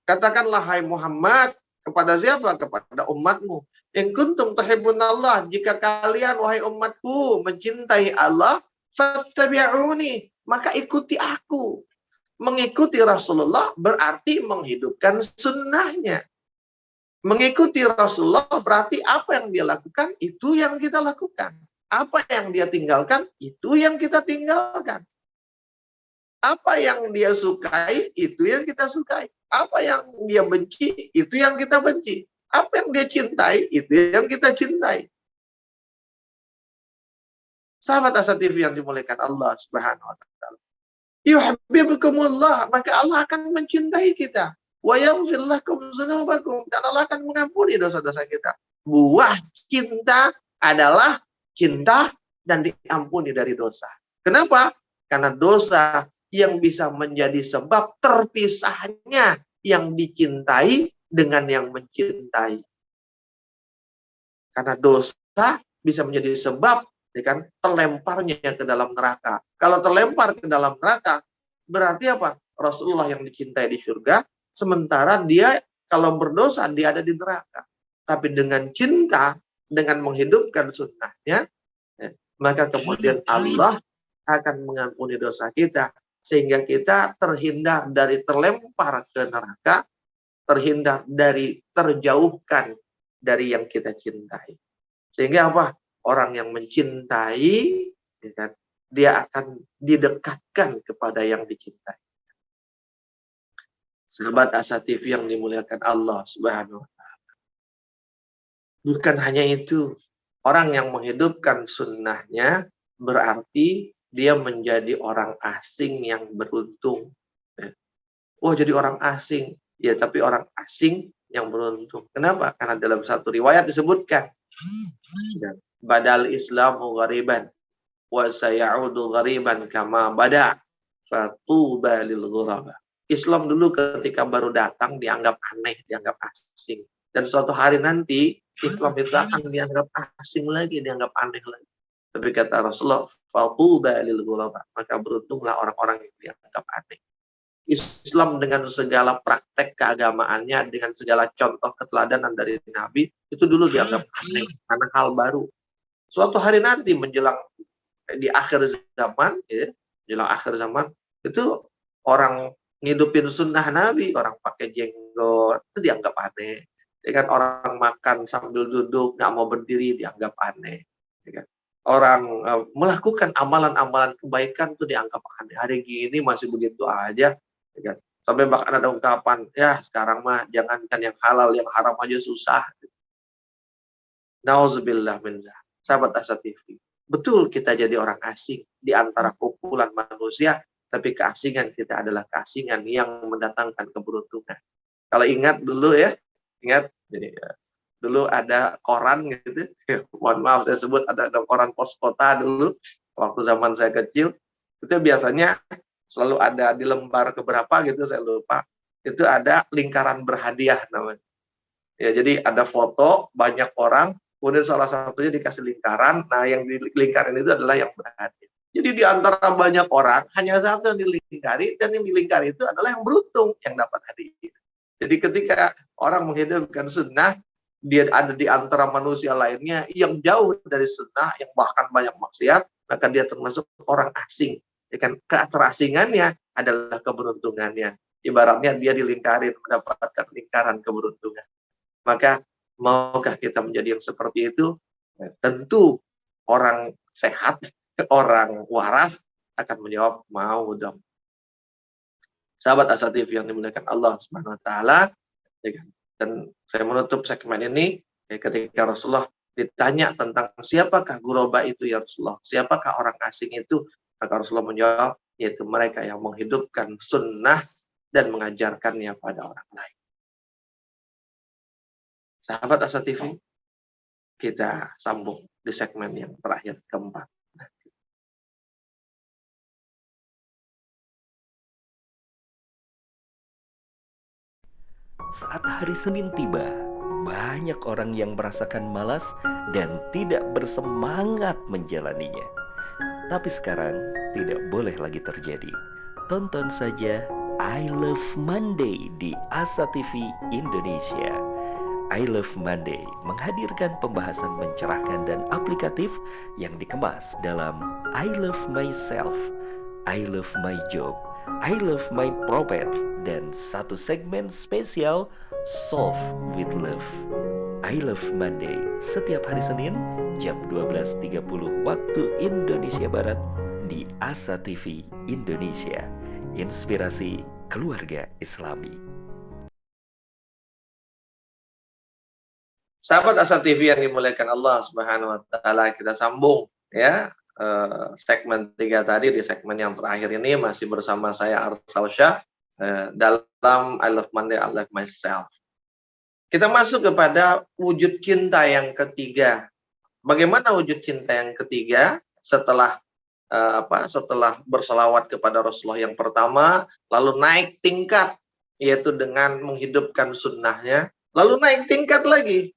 katakanlah hai Muhammad, kepada siapa? Kepada umatmu. In kuntum tuhibbunallah, jika kalian wahai umatku mencintai Allah, fattabi'uni, maka ikuti aku. Mengikuti Rasulullah berarti menghidupkan sunnahnya. Mengikuti Rasulullah berarti apa yang dia lakukan, itu yang kita lakukan. Apa yang dia tinggalkan, itu yang kita tinggalkan. Apa yang dia sukai, itu yang kita sukai. Apa yang dia benci, itu yang kita benci. Apa yang dia cintai, itu yang kita cintai. Sahabat Asa TV yang dimuliakan Allah Subhanahu wa taala. Yuhibbukumullah, maka Allah akan mencintai kita. Wa yaghfir lakum dzunubakum, dan Allah akan mengampuni dosa-dosa kita. Buah cinta adalah cinta dan diampuni dari dosa. Kenapa? Karena dosa yang bisa menjadi sebab terpisahnya yang dicintai dengan yang mencintai. Karena dosa bisa menjadi sebab, ya kan, terlemparnya ke dalam neraka. Kalau terlempar ke dalam neraka, berarti apa? Rasulullah yang dicintai di surga, sementara dia kalau berdosa dia ada di neraka. Tapi dengan cinta, dengan menghidupkan sunnahnya, ya, maka kemudian Allah akan mengampuni dosa kita, sehingga kita terhindar dari terlempar ke neraka, terhindar dari terjauhkan dari yang kita cintai. Sehingga apa? Orang yang mencintai, ya kan, dia akan didekatkan kepada yang dicintai. Sahabat Asa TV yang dimuliakan Allah Subhanahu wa taala. Bukan hanya itu, orang yang menghidupkan sunnahnya berarti dia menjadi orang asing yang beruntung. Oh, jadi orang asing. Ya, tapi orang asing yang beruntung. Kenapa? Karena dalam satu riwayat disebutkan, badal Islamu ghariban wa sayaudu ghariban kama bada fatuba lil ghuraba. Islam dulu ketika baru datang dianggap aneh, dianggap asing. Dan suatu hari nanti Islam itu akan dianggap asing lagi, dianggap aneh lagi. Tapi kata Rasulullah, fatuba lil ghuraba, maka beruntunglah orang-orang yang dianggap aneh. Islam dengan segala praktek keagamaannya, dengan segala contoh keteladanan dari Nabi, itu dulu dianggap aneh, karena hal baru. Suatu hari nanti menjelang di akhir zaman, ya, menjelang akhir zaman, itu orang ngidupin sunnah Nabi, orang pakai jenggot, itu dianggap aneh. Ya kan, orang makan sambil duduk, nggak mau berdiri, dianggap aneh. Ya kan? Orang melakukan amalan-amalan kebaikan itu dianggap aneh. Hari gini masih begitu aja. Ya kan? Sampai bahkan ada ungkapan, ya sekarang mah jangankan yang halal, yang haram aja susah. Nauzubillah minzalik. Sahabat Asa TV, betul kita jadi orang asing di antara kumpulan manusia, tapi keasingan kita adalah keasingan yang mendatangkan keberuntungan. Kalau ingat dulu ya, ingat jadi dulu ada koran gitu, mohon maaf saya sebut, ada koran pos kota dulu waktu zaman saya kecil, itu biasanya selalu ada di lembar keberapa gitu saya lupa, itu ada lingkaran berhadiah namanya. Ya, jadi ada foto banyak orang, kemudian salah satunya dikasih lingkaran. Nah, yang di lingkaran itu adalah yang berhadiah. Jadi di antara banyak orang hanya satu yang dilingkari, dan yang dilingkari itu adalah yang beruntung yang dapat hadiah. Jadi ketika orang menghidupkan sunnah, dia ada di antara manusia lainnya yang jauh dari sunnah, yang bahkan banyak maksiat, maka dia termasuk orang asing. Ya kan? Keterasingannya adalah keberuntungannya. Ibaratnya dia dilingkari, mendapatkan lingkaran keberuntungan. Maka maukah kita menjadi yang seperti itu? Tentu orang sehat, orang waras akan menjawab mau dong. Sahabat Asa TV yang dimuliakan Allah Subhanahu wa taala, dan saya menutup segmen ini ketika Rasulullah ditanya tentang siapakah ghuraba itu ya Rasulullah, siapakah orang asing itu, maka Rasulullah menjawab, yaitu mereka yang menghidupkan sunnah dan mengajarkannya pada orang lain. Sahabat Asa TV, kita sambung di segmen yang terakhir keempat. Saat hari Senin tiba, banyak orang yang merasakan malas dan tidak bersemangat menjalaninya. Tapi sekarang tidak boleh lagi terjadi. Tonton saja I Love Monday di Asa TV Indonesia. I Love Monday menghadirkan pembahasan mencerahkan dan aplikatif yang dikemas dalam I Love Myself, I Love My Job, I Love My Prophet, dan satu segmen spesial Solve with Love. I Love Monday setiap hari Senin jam 12.30 waktu Indonesia Barat di Asa TV Indonesia. Inspirasi keluarga Islami. Sahabat Asa TV yang dimuliakan Allah Subhanahu wa taala, kita sambung ya segmen 3 tadi, di segmen yang terakhir ini masih bersama saya Arsal Syah dalam I Love Monday, I Love Myself. Kita masuk kepada wujud cinta yang ketiga. Bagaimana wujud cinta yang ketiga setelah setelah berselawat kepada Rasulullah yang pertama, lalu naik tingkat, yaitu dengan menghidupkan sunnahnya, lalu naik tingkat lagi.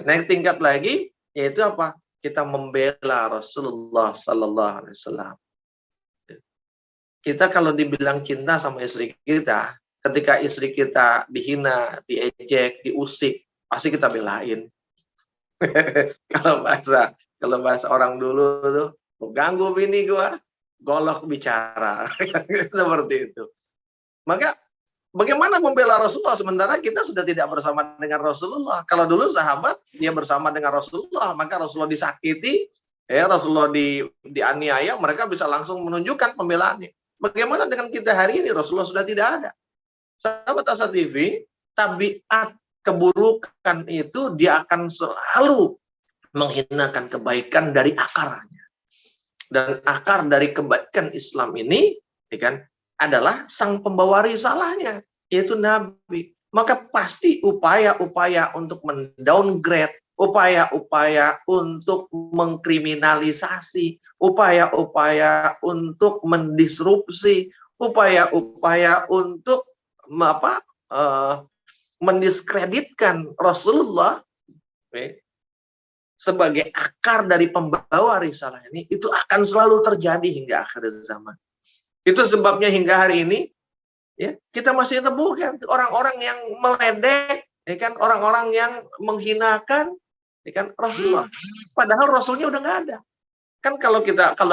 Naik tingkat lagi, yaitu apa? Kita membela Rasulullah Sallallahu Alaihi Wasallam. Kita kalau dibilang cinta sama istri kita, ketika istri kita dihina, diejek, diusik, pasti kita belain. Kalau bahasa orang dulu tuh, ganggu bini gua, golok bicara. Seperti itu. Maka bagaimana membela Rasulullah sementara kita sudah tidak bersama dengan Rasulullah? Kalau dulu sahabat dia bersama dengan Rasulullah, maka Rasulullah disakiti, ya Rasulullah dianiaya, mereka bisa langsung menunjukkan pembelaannya. Bagaimana dengan kita hari ini? Rasulullah sudah tidak ada. Sahabat Asa TV, tabiat keburukan itu dia akan selalu menghinakan kebaikan dari akarnya. Dan akar dari kebaikan Islam ini, ya kan, adalah sang pembawa risalahnya, yaitu Nabi. Maka pasti upaya-upaya untuk mendowngrade, upaya-upaya untuk mengkriminalisasi, upaya-upaya untuk mendisrupsi, upaya-upaya untuk mendiskreditkan Rasulullah sebagai akar dari pembawa risalah ini, itu akan selalu terjadi hingga akhir zaman. Itu sebabnya hingga hari ini ya kita masih temukan orang-orang yang meledek, ya kan, orang-orang yang menghinakan, ya kan, Rasulullah. Padahal Rasulnya udah nggak ada. Kan kalau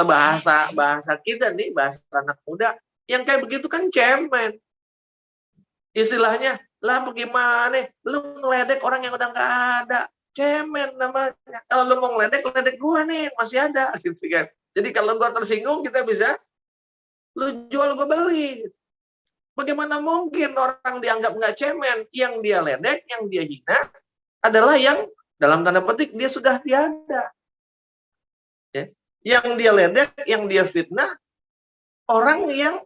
bahasa kita nih, bahasa anak muda, yang kayak begitu kan cemen. Istilahnya, lah bagaimana? Lu ngeledek orang yang udah nggak ada. Cemen namanya. Kalau lu mau ngeledek gua nih, masih ada. Gitu kan. Jadi kalau gua tersinggung, kita bisa lu jual gua beli. Bagaimana mungkin orang dianggap nggak cemen? Yang dia ledek, yang dia hina, adalah yang dalam tanda petik dia sudah tiada. Ya. Yang dia ledek, yang dia fitnah, orang yang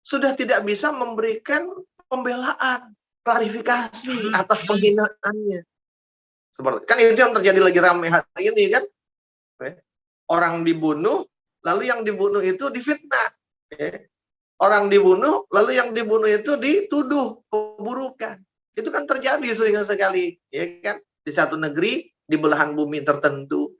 sudah tidak bisa memberikan pembelaan, klarifikasi atas penghinaannya. Seperti kan itu yang terjadi lagi ramai hari ini kan. Orang dibunuh, lalu yang dibunuh itu difitnah. Orang dibunuh, lalu yang dibunuh itu dituduh keburukan. Itu kan terjadi sering sekali, ya kan? Di satu negeri, di belahan bumi tertentu.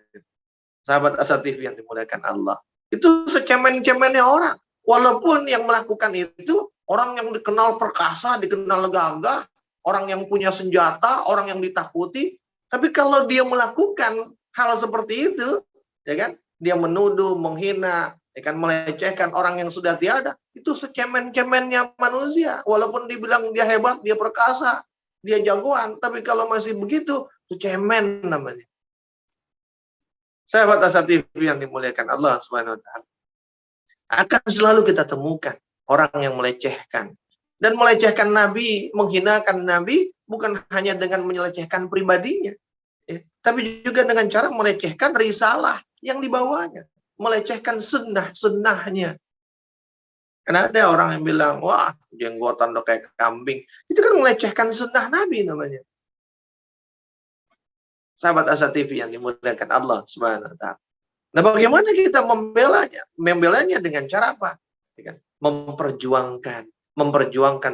Sahabat Asa TV yang dimuliakan Allah. Itu secemen-cemennya orang. Walaupun yang melakukan itu orang yang dikenal perkasa, dikenal gagah, orang yang punya senjata, orang yang ditakuti. Tapi kalau dia melakukan hal seperti itu, ya kan, dia menuduh, menghina, ya kan, melecehkan orang yang sudah tiada, itu secemen-cemennya manusia. Walaupun dibilang dia hebat, dia perkasa, dia jagoan, tapi kalau masih begitu, itu cemen namanya. Sahabat Asa TV yang dimuliakan Allah Subhanahu wa taala. Akan selalu kita temukan orang yang melecehkan. Dan melecehkan Nabi, menghinakan Nabi, bukan hanya dengan melecehkan pribadinya. Tapi juga dengan cara melecehkan risalah yang dibawanya. Melecehkan sunnah-sunnahnya. Karena ada orang yang bilang, wah jenggotan udah kayak kambing. Itu kan melecehkan sunnah Nabi namanya. Sahabat Asa TV yang dimuliakan Allah Subhanahu wa taala. Nah, bagaimana kita membelanya? Membelanya dengan cara apa? Memperjuangkan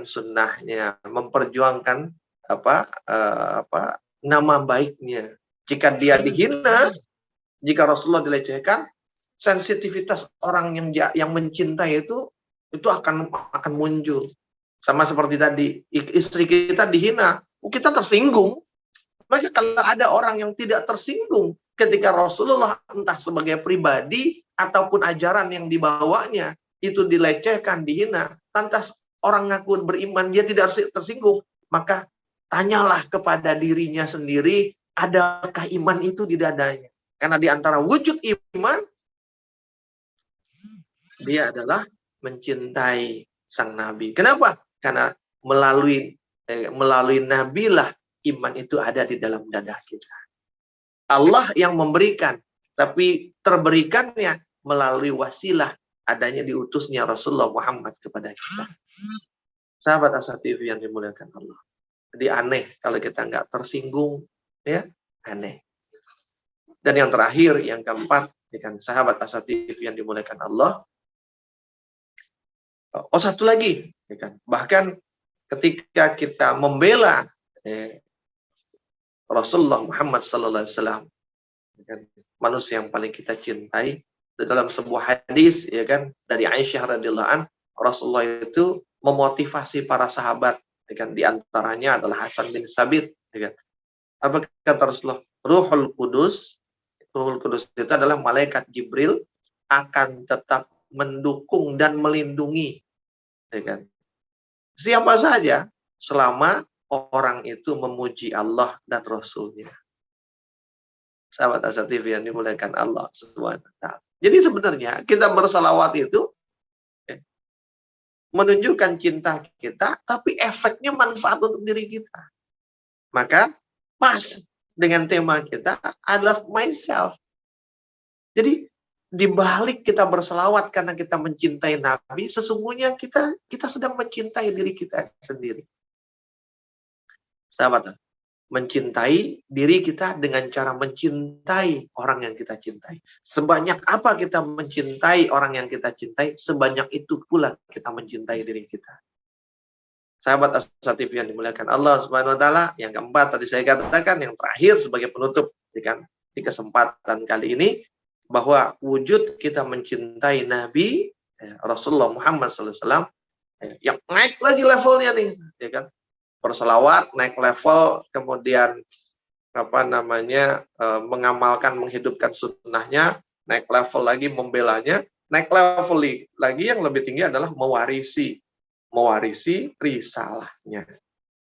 sunnahnya, memperjuangkan nama baiknya. Jika dia dihina, jika Rasulullah dilecehkan, sensitivitas orang yang mencintai itu akan muncul. Sama seperti tadi, istri kita dihina, kita tersinggung. Maka kalau ada orang yang tidak tersinggung ketika Rasulullah entah sebagai pribadi ataupun ajaran yang dibawanya itu dilecehkan, dihina, lantas orang ngaku beriman dia tidak tersinggung, maka tanyalah kepada dirinya sendiri, adakah iman itu di dadanya? Karena di antara wujud iman dia adalah mencintai sang Nabi. Kenapa? Karena melalui Nabi lah iman itu ada di dalam dada kita. Allah yang memberikan tapi terberikannya melalui wasilah adanya diutusnya Rasulullah Muhammad kepada kita. Sahabat Asa TV yang dimuliakan Allah. Jadi aneh kalau kita nggak tersinggung, ya aneh. Dan yang terakhir, yang keempat, ya kan, sahabat Asa TV yang dimuliakan Allah. Oh, satu lagi, ya kan, bahkan ketika kita membela Rasulullah Muhammad SAW, ya kan, manusia yang paling kita cintai, dalam sebuah hadis, ya kan, dari Aisyah radhiyallahu an, Rasulullah itu memotivasi para sahabat, ya kan, di antaranya adalah Hasan bin Sabit, ya kan. Apa kata Rasulullah? Ruhul Kudus itu adalah malaikat Jibril, akan tetap mendukung dan melindungi, ya kan, siapa saja selama orang itu memuji Allah dan Rasulnya. Sahabat Asa TV yang dimuliakan Allah Subhanahu wa Ta'ala. Jadi sebenarnya kita bersalawat itu menunjukkan cinta kita, tapi efeknya manfaat untuk diri kita. Maka pas dengan tema kita, I love myself. Jadi di balik kita berselawat karena kita mencintai Nabi, sesungguhnya kita sedang mencintai diri kita sendiri. Sahabat, mencintai diri kita dengan cara mencintai orang yang kita cintai. Sebanyak apa kita mencintai orang yang kita cintai, sebanyak itu pula kita mencintai diri kita. Sahabat Asa TV yang dimuliakan Allah Subhanahu wa Ta'ala, yang keempat tadi saya katakan, yang terakhir sebagai penutup di kesempatan kali ini, bahwa wujud kita mencintai Nabi Rasulullah Muhammad SAW yang naik lagi levelnya nih, ya kan? Berselawat naik level, kemudian mengamalkan, menghidupkan sunnahnya, naik level lagi membelanya, naik level lagi yang lebih tinggi adalah mewarisi risalahnya,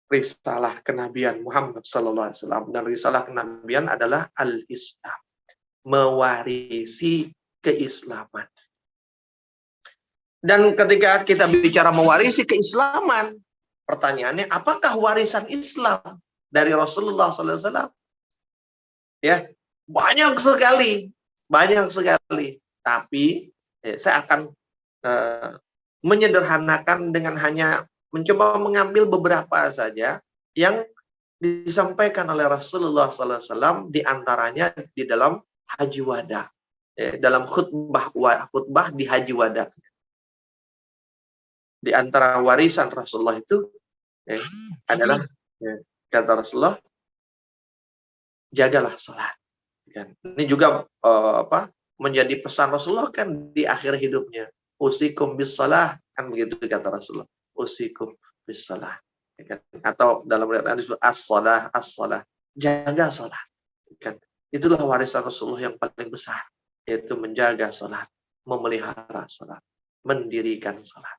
risalah kenabian Muhammad SAW. Dan risalah kenabian adalah al-Islam, mewarisi keislaman. Dan ketika kita bicara mewarisi keislaman, pertanyaannya, apakah warisan Islam dari Rasulullah SAW? Ya, banyak sekali. Tapi saya akan menyederhanakan dengan hanya mencoba mengambil beberapa saja yang disampaikan oleh Rasulullah SAW, diantaranya di dalam Haji Wada, dalam khutbah di Haji Wada. Di antara warisan Rasulullah itu adalah, kata Rasulullah, jagalah sholat. Ini juga menjadi pesan Rasulullah kan di akhir hidupnya. Usikum bis shalah, kan begitu kata Rasulullah. Usikum bis shalah. Atau dalam riwayat hadis as-shalah, as-shalah, jaga sholat. Itulah warisan Rasulullah yang paling besar, yaitu menjaga sholat, memelihara sholat, mendirikan sholat.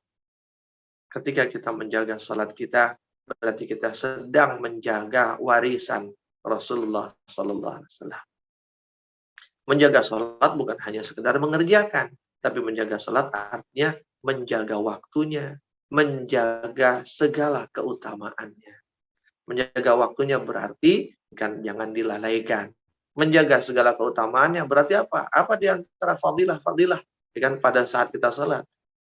Ketika kita menjaga sholat kita, berarti kita sedang menjaga warisan Rasulullah SAW. Menjaga sholat bukan hanya sekedar mengerjakan, tapi menjaga sholat artinya menjaga waktunya, menjaga segala keutamaannya. Menjaga waktunya berarti kan jangan dilalaikan. Menjaga segala keutamaannya berarti apa? Apa di antara fadilah-fadilah? Kan pada saat kita sholat,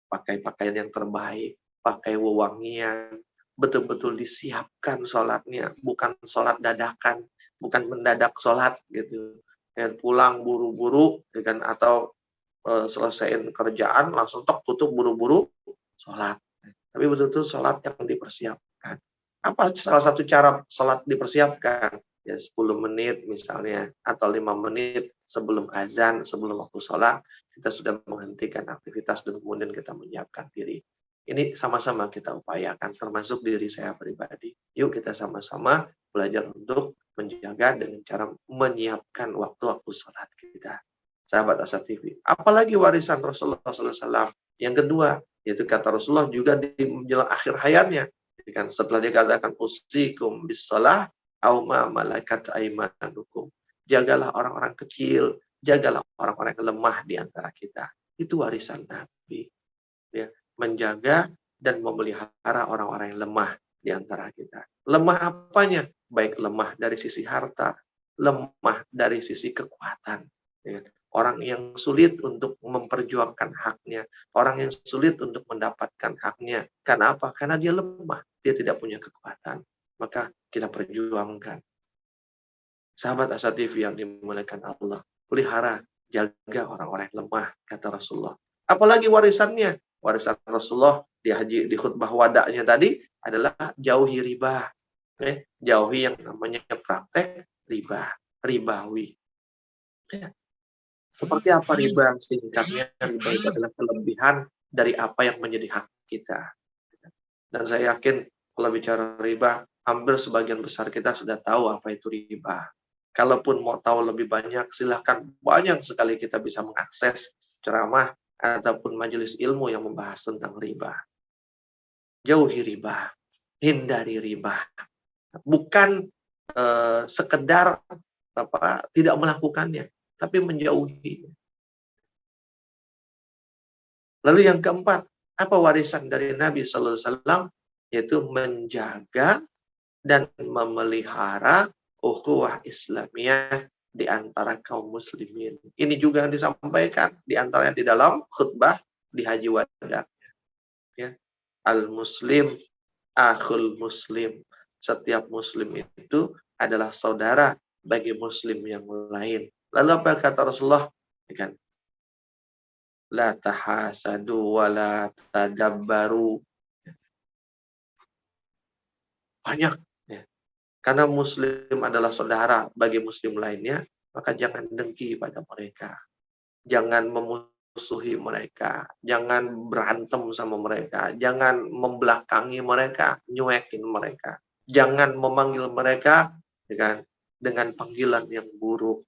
pakai pakaian yang terbaik, pakai wewangian, betul-betul disiapkan sholatnya, bukan sholat dadakan, bukan mendadak sholat gitu. Pulang buru-buru, kan, atau selesaiin kerjaan langsung tutup buru-buru sholat. Tapi betul-betul sholat yang dipersiapkan. Apa salah satu cara sholat dipersiapkan? Ya 10 menit misalnya, atau 5 menit sebelum azan, sebelum waktu sholat, kita sudah menghentikan aktivitas dan kemudian kita menyiapkan diri. Ini sama-sama kita upayakan, termasuk diri saya pribadi. Yuk kita sama-sama belajar untuk menjaga dengan cara menyiapkan waktu-waktu sholat kita. Sahabat Asa TV. Apalagi warisan Rasulullah SAW. Yang kedua, yaitu kata Rasulullah juga di menjelang akhir hayatnya. Setelah dikatakan usikum bisalah, auma malakat aimanukum. Jagalah orang-orang kecil, jagalah orang-orang yang lemah di antara kita. Itu warisan Nabi. Ya, menjaga dan memelihara orang-orang yang lemah di antara kita. Lemah apanya? Baik lemah dari sisi harta, lemah dari sisi kekuatan, ya. Orang yang sulit untuk memperjuangkan haknya, orang yang sulit untuk mendapatkan haknya. Karena apa? Karena dia lemah, dia tidak punya kekuatan. Maka kita perjuangkan. Sahabat Asa TV yang dimuliakan Allah, pelihara, jaga orang-orang yang lemah, kata Rasulullah. Apalagi warisannya, warisan Rasulullah di khutbah wada'nya tadi adalah jauhi riba. Jauhi yang namanya praktek ribawi. Ya. Seperti apa riba? Singkatnya, riba itu adalah kelebihan dari apa yang menjadi hak kita. Dan saya yakin kalau bicara riba, hampir sebagian besar kita sudah tahu apa itu riba. Kalaupun mau tahu lebih banyak, silahkan. Banyak sekali kita bisa mengakses ceramah ataupun majelis ilmu yang membahas tentang riba. Jauhi riba, hindari riba. Bukan sekedar tidak melakukannya, tapi menjauhi. Lalu yang keempat, apa warisan dari Nabi Sallallahu Alaihi Wasallam? Yaitu menjaga dan memelihara ukhuwah Islamiyah di antara kaum muslimin. Ini juga yang disampaikan di antaranya di dalam khutbah di Haji Wada. Ya. Al-Muslim, akhul Muslim. Setiap Muslim itu adalah saudara bagi Muslim yang lain. Lalu apa kata Rasulullah? Kan? La tahasadu wa la tadabbaru. Banyak. Ya. Karena Muslim adalah saudara bagi Muslim lainnya, maka jangan dengki pada mereka. Jangan memusuhi mereka. Jangan berantem sama mereka. Jangan membelakangi mereka, nyuekin mereka. Jangan memanggil mereka dengan panggilan yang buruk.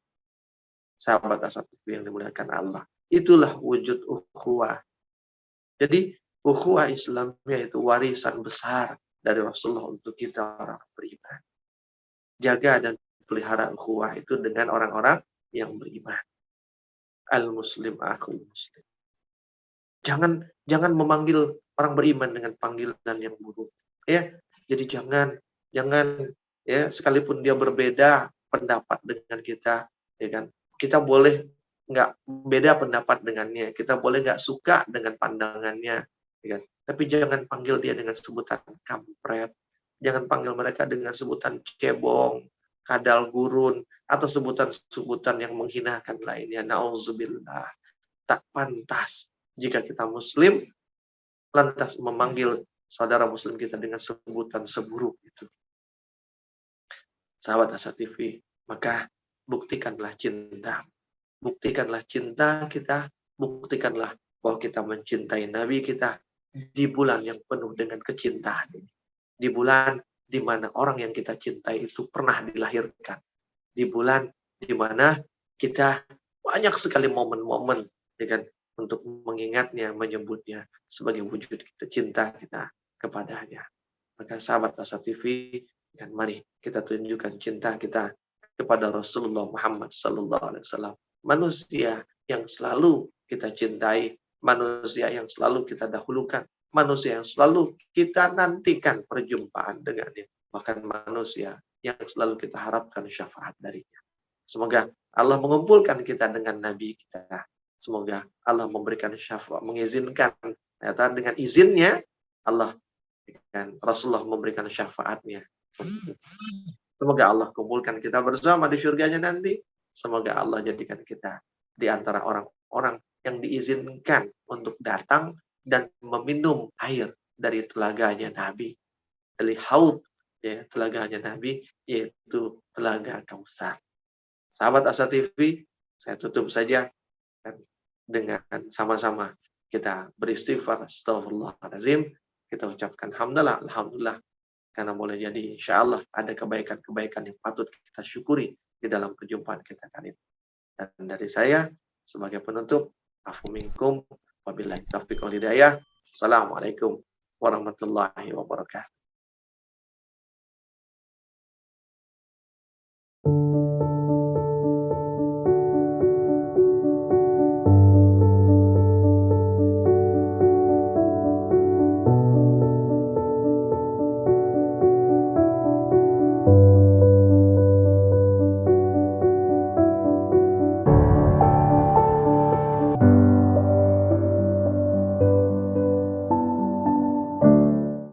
Sahabat Asa TV yang dimuliakan Allah. Itulah wujud ukhuwah. Jadi ukhuwah Islamnya itu warisan besar dari Rasulullah untuk kita orang beriman. Jaga dan pelihara ukhuwah itu dengan orang-orang yang beriman. Al-Muslim, akhul Muslim. Jangan memanggil orang beriman dengan panggilan yang buruk. Ya, jadi jangan ya sekalipun dia berbeda pendapat dengan kita, ya kan? Kita boleh nggak beda pendapat dengannya, kita boleh nggak suka dengan pandangannya, ya kan? Tapi jangan panggil dia dengan sebutan kampret, jangan panggil mereka dengan sebutan cebong, kadal gurun, atau sebutan-sebutan yang menghinakan lainnya. Nauzubillah. Tak pantas jika kita Muslim lantas memanggil saudara Muslim kita dengan sebutan seburuk itu. Sahabat Asa TV, maka buktikanlah cinta. Buktikanlah cinta kita, buktikanlah bahwa kita mencintai Nabi kita di bulan yang penuh dengan kecintaan ini. Di bulan di mana orang yang kita cintai itu pernah dilahirkan. Di bulan di mana kita banyak sekali momen-momen untuk mengingatnya, menyebutnya sebagai wujud kita, cinta kita kepadanya. Maka sahabat Asa TV, mari kita tunjukkan cinta kita kepada Rasulullah Muhammad Sallallahu Alaihi Wasallam. Manusia yang selalu kita cintai, manusia yang selalu kita dahulukan, manusia yang selalu kita nantikan perjumpaan dengannya, bahkan manusia yang selalu kita harapkan syafaat darinya. Semoga Allah mengumpulkan kita dengan Nabi kita. Semoga Allah memberikan syafaat, mengizinkan, dengan izinnya Allah dan Rasulullah memberikan syafaatnya. Semoga Allah kumpulkan kita bersama di surganya nanti. Semoga Allah jadikan kita di antara orang-orang yang diizinkan untuk datang dan meminum air dari telaganya Nabi. Dari haud, ya, telaganya Nabi, yaitu telaga Kautsar. Sahabat Asa TV, saya tutup saja dengan sama-sama kita beristighfar, astagfirullahaladzim. Kita ucapkan alhamdulillah, karena boleh jadi insya Allah ada kebaikan-kebaikan yang patut kita syukuri di dalam perjumpaan kita kali ini. Dan dari saya sebagai penutup, afu minkum wabillahi taufiq wal hidayah. Assalamualaikum warahmatullahi wabarakatuh.